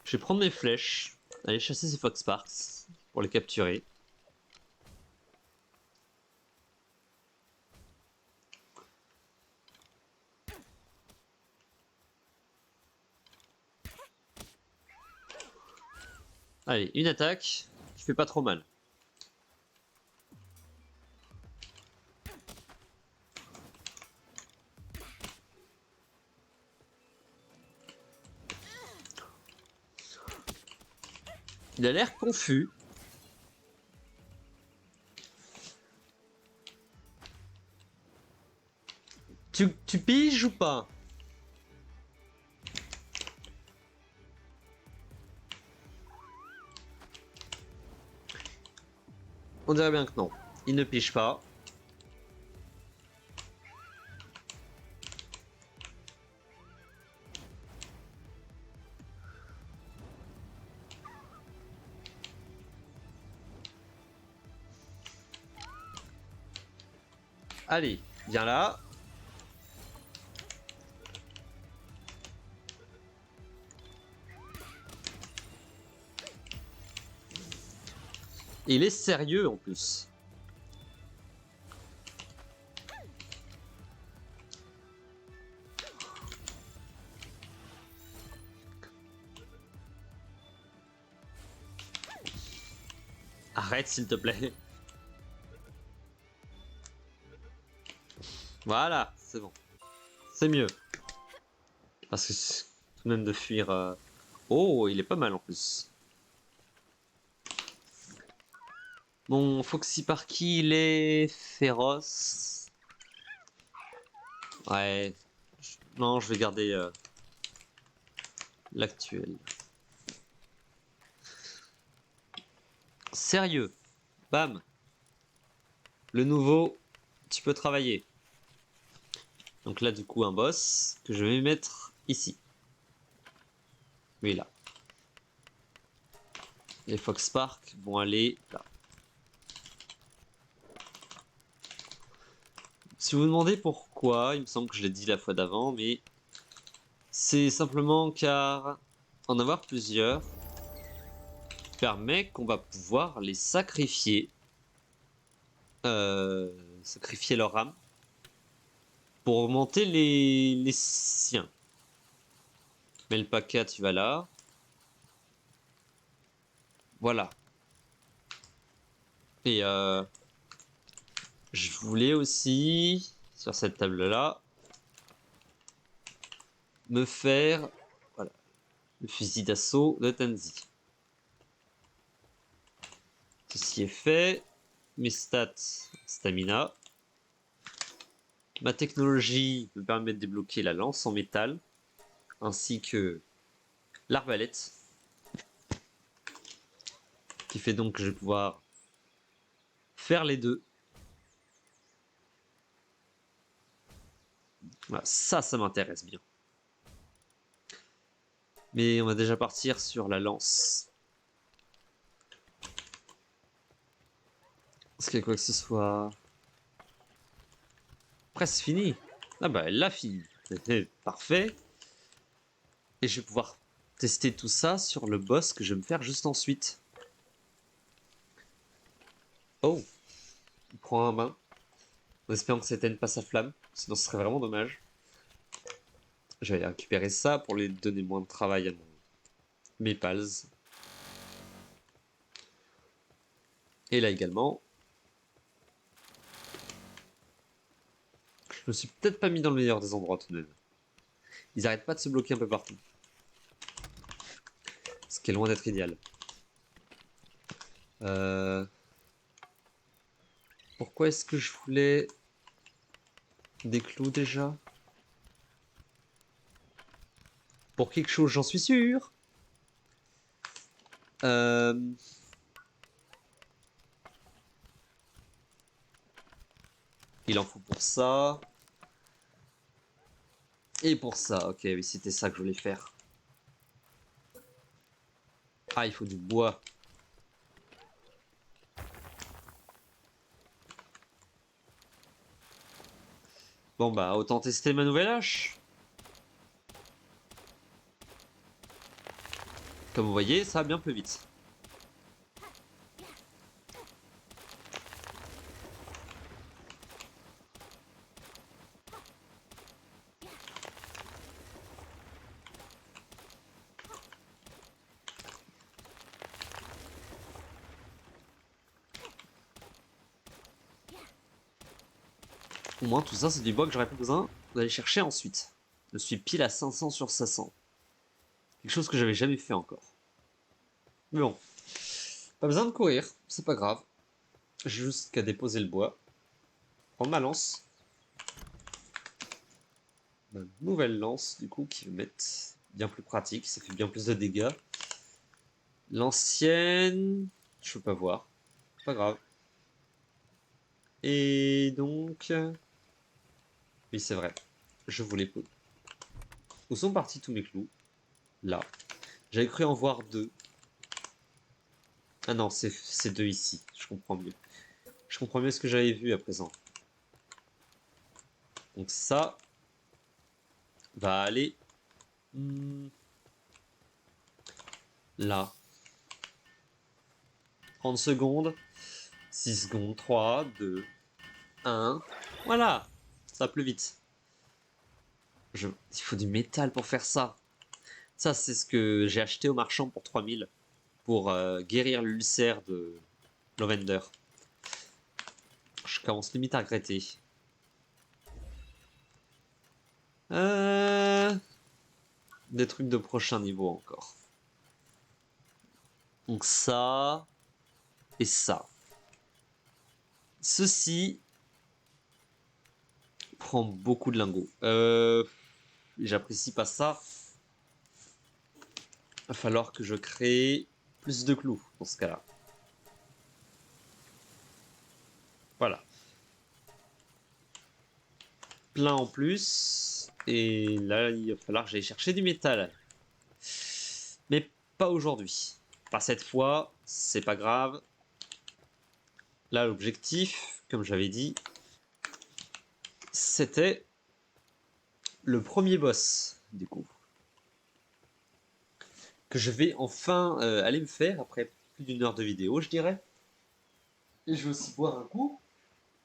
[SPEAKER 1] Je vais prendre mes flèches, aller chasser ces Foxparks pour les capturer. Allez, une attaque qui fait pas trop mal. Il a l'air confus. Tu piges ou pas? On dirait bien que non. Il ne pige pas. Allez, viens là. Il est sérieux en plus. Arrête s'il te plaît. Voilà, c'est bon. C'est mieux. Parce que tout de même de fuir... Oh, il est pas mal en plus. Mon Foxy Parky, il est féroce. Ouais. Non, je vais garder l'actuel. Sérieux. Bam. Le nouveau, tu peux travailler. Donc là, du coup, un boss que je vais mettre ici. Lui, là. Les Foxparks vont aller là. Si vous vous demandez pourquoi, il me semble que je l'ai dit la fois d'avant, mais c'est simplement car en avoir plusieurs permet qu'on va pouvoir les sacrifier. Sacrifier leur âme pour augmenter les siens. Mais le paquet, tu vas là. Voilà. Et je voulais aussi, sur cette table-là, me faire voilà, le fusil d'assaut de Tenzi. Ceci est fait. Mes stats, stamina. Ma technologie me permet de débloquer la lance en métal, ainsi que l'arbalète, qui fait donc que je vais pouvoir faire les deux. Voilà, ça m'intéresse bien. Mais on va déjà partir sur la lance. Est-ce qu'il y a quoi que ce soit? Presque fini. Ah bah elle l'a fini. Parfait. Et je vais pouvoir tester tout ça sur le boss que je vais me faire juste ensuite. Oh, il prend un main. En espérant que cette haine passe à flamme. Sinon ce serait vraiment dommage. Je vais aller récupérer ça pour lui donner moins de travail à mes pals. Et là également. Je me suis peut-être pas mis dans le meilleur des endroits tout de même. Ils arrêtent pas de se bloquer un peu partout. Ce qui est loin d'être idéal. Pourquoi est-ce que je voulais des clous déjà? Pour quelque chose, j'en suis sûr. Il en faut pour ça. Et pour ça, ok, oui, c'était ça que je voulais faire. Ah, il faut du bois. Bon bah, autant tester ma nouvelle hache. Comme vous voyez, ça va bien plus vite. Au moins, tout ça, c'est du bois que j'aurais pas besoin d'aller chercher ensuite. Je suis pile à 500 sur 500. Quelque chose que j'avais jamais fait encore. Mais bon, pas besoin de courir, c'est pas grave. J'ai juste qu'à déposer le bois. Prendre ma lance. Ma nouvelle lance, du coup, qui va m'être bien plus pratique. Ça fait bien plus de dégâts. L'ancienne, je peux pas voir. Pas grave. Et donc... Oui, c'est vrai. Je voulais... Où sont partis tous mes clous? Là. J'avais cru en voir deux. Ah non, c'est deux ici. Je comprends mieux. Je comprends mieux ce que j'avais vu à présent. Donc ça va aller là. 30 secondes. 6 secondes. 3, 2, 1. Voilà. Ça va plus vite. Il faut du métal pour faire ça. Ça, c'est ce que j'ai acheté au marchand pour 3000. Pour guérir l'ulcère de Lovender. Je commence limite à regretter. Des trucs de prochain niveau encore. Donc ça et ça. Ceci prend beaucoup de lingots. J'apprécie pas ça. Va falloir que je crée plus de clous dans ce cas-là. Voilà. Plein en plus. Et là, il va falloir que j'aille chercher du métal. Mais pas aujourd'hui. Pas cette fois. C'est pas grave. Là, l'objectif, comme j'avais dit, c'était le premier boss, du coup. Que je vais enfin aller me faire après plus d'une heure de vidéo, je dirais. Et je vais aussi boire un coup.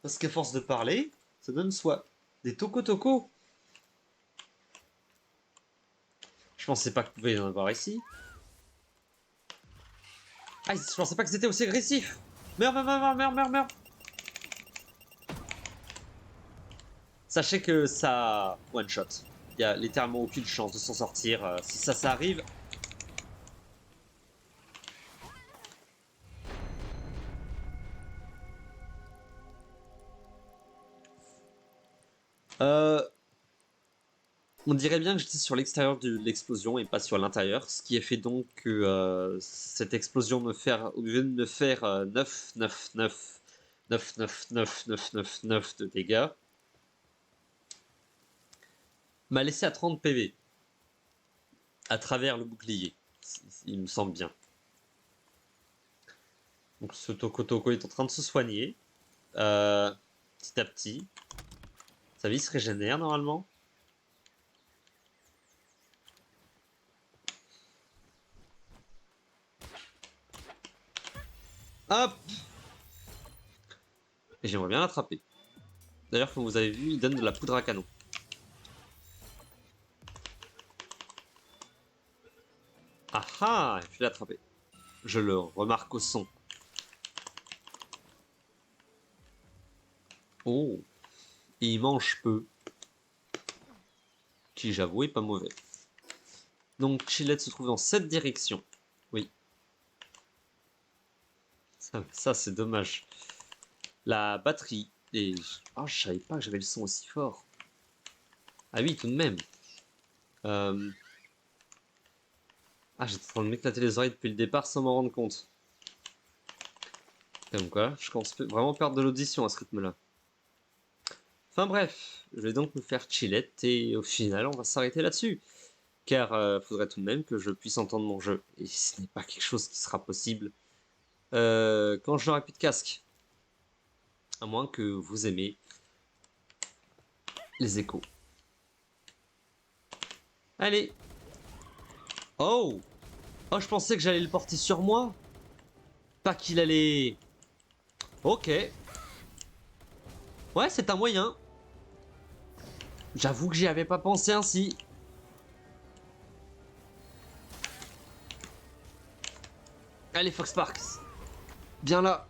[SPEAKER 1] Parce qu'à force de parler, ça donne soit des toco-toco. Je pensais pas que pouvait y en avoir ici. Ah, je pensais pas que c'était aussi agressif. Meurs, meurs, meurs, meurs, meurs, meurs. Sachez que ça one shot. Il y a littéralement aucune chance de s'en sortir. Si ça arrive. On dirait bien que j'étais sur l'extérieur de l'explosion et pas sur l'intérieur, ce qui a fait donc que cette explosion au lieu de me faire 9, 9, 9, 9, 9, 9, 9, 9, 9 de dégâts, m'a laissé à 30 PV à travers le bouclier. Il me semble bien. Donc ce Toko Toko est en train de se soigner. Petit à petit. Sa vie se régénère normalement. Hop! Et j'aimerais bien l'attraper. D'ailleurs, comme vous avez vu, il donne de la poudre à canon. Ah ah! Je l'ai attrapé. Je le remarque au son. Oh! Et il mange peu. Qui, j'avoue, est pas mauvais. Donc, Chillette se trouve dans cette direction. Oui. Ça c'est dommage. La batterie. Et... Oh, je savais pas que j'avais le son aussi fort. Ah oui, tout de même. Ah, j'étais en train de m'éclater les oreilles depuis le départ sans m'en rendre compte. Comme quoi, je commence vraiment à perdre de l'audition à ce rythme-là. Enfin bref, je vais donc me faire chillette et au final, on va s'arrêter là-dessus. Car faudrait tout de même que je puisse entendre mon jeu. Et ce n'est pas quelque chose qui sera possible quand je n'aurai plus de casque. À moins que vous aimez les échos. Allez. Oh. Oh, je pensais que j'allais le porter sur moi. Pas qu'il allait... Ok. Ouais, c'est un moyen. J'avoue que j'y avais pas pensé ainsi. Allez, Fox Sparks. Bien là.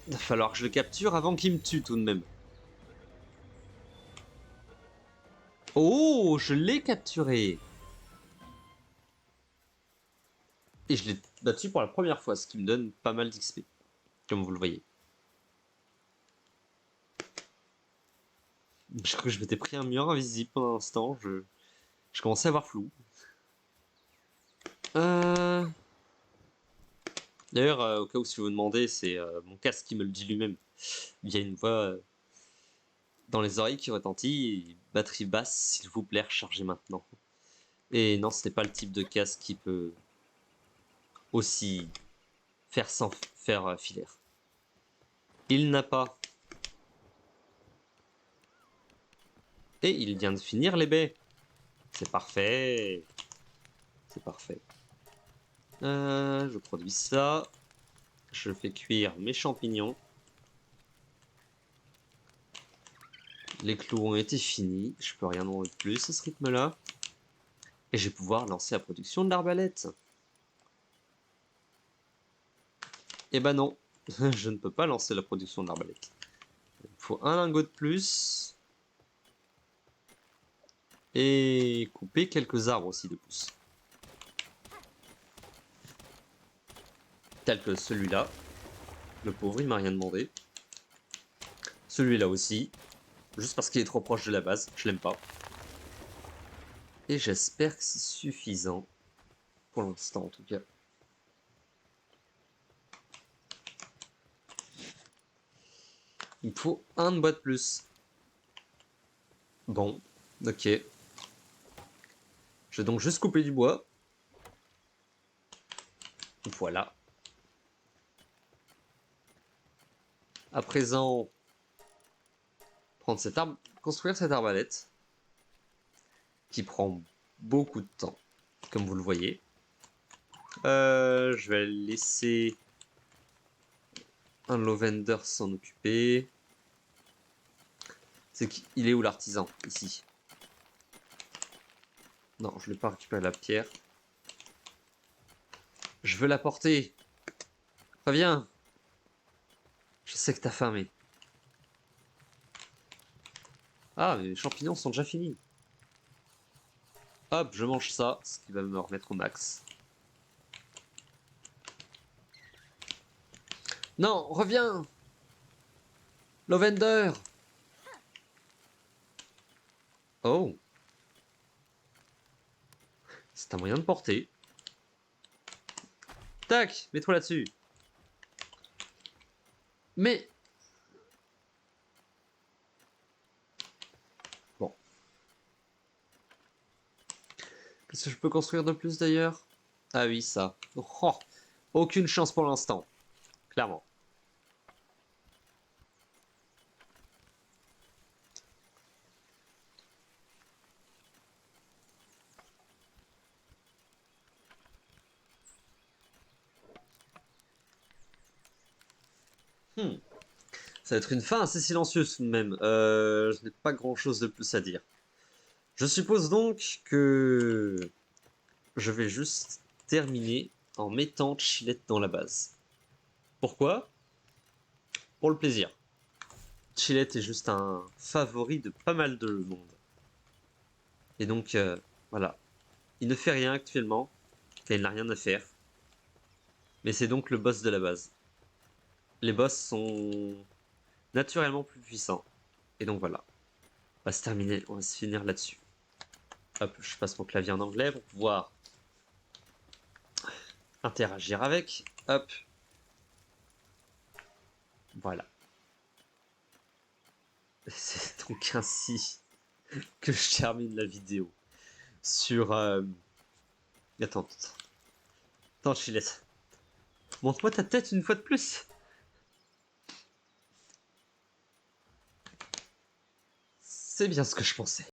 [SPEAKER 1] Il va falloir que je le capture avant qu'il me tue tout de même. Oh, je l'ai capturé. Et je l'ai battu pour la première fois, ce qui me donne pas mal d'XP, comme vous le voyez. Je crois que je m'étais pris un mur invisible pendant un instant, je commençais à avoir flou. D'ailleurs, au cas où si vous vous demandez, c'est mon casque qui me le dit lui-même. Il y a une voix dans les oreilles qui retentit, batterie basse, s'il vous plaît, rechargez maintenant. Et non, ce n'est pas le type de casque qui peut aussi faire sans faire filaire. Il n'a pas. Et il vient de finir les baies. C'est parfait. C'est parfait. Je produis ça. Je fais cuire mes champignons. Les clous ont été finis. Je peux rien demander de plus à ce rythme-là. Et je vais pouvoir lancer la production de l'arbalète. Eh ben non, je ne peux pas lancer la production de l'arbalète. Il faut un lingot de plus. Et couper quelques arbres aussi de plus. Tel que celui-là. Le pauvre, il m'a rien demandé. Celui-là aussi. Juste parce qu'il est trop proche de la base. Je l'aime pas. Et j'espère que c'est suffisant. Pour l'instant, en tout cas. Il me faut un de bois de plus. Bon, ok. Je vais donc juste couper du bois. Voilà. À présent, prendre cet arbre, construire cette arbalète. Qui prend beaucoup de temps, comme vous le voyez. Je vais laisser un Lovender s'en occuper. C'est qu'il est où l'artisan? Ici. Non, je ne l'ai pas récupéré la pierre. Je veux la porter. Reviens. Je sais que t'as faim, mais... Ah, mais les champignons sont déjà finis. Hop, je mange ça, ce qui va me remettre au max. Non, reviens. Lovender. Oh. C'est un moyen de porter. Tac, mets-toi là-dessus. Mais... Qu'est-ce que je peux construire de plus d'ailleurs? Ah oui, ça. Oh, aucune chance pour l'instant, clairement. Hmm. Ça va être une fin assez silencieuse tout de même. Je n'ai pas grand-chose de plus à dire. Je suppose donc que je vais juste terminer en mettant Chillette dans la base. Pourquoi? Pour le plaisir. Chillette est juste un favori de pas mal de monde. Et donc, voilà. Il ne fait rien actuellement, car il n'a rien à faire. Mais c'est donc le boss de la base. Les boss sont naturellement plus puissants. Et donc voilà. On va se terminer, on va se finir là-dessus. Hop, je passe mon clavier en anglais pour pouvoir interagir avec. Hop. Voilà. C'est donc ainsi que je termine la vidéo sur... Attends, attends, Chilette. Montre-moi ta tête une fois de plus. C'est bien ce que je pensais.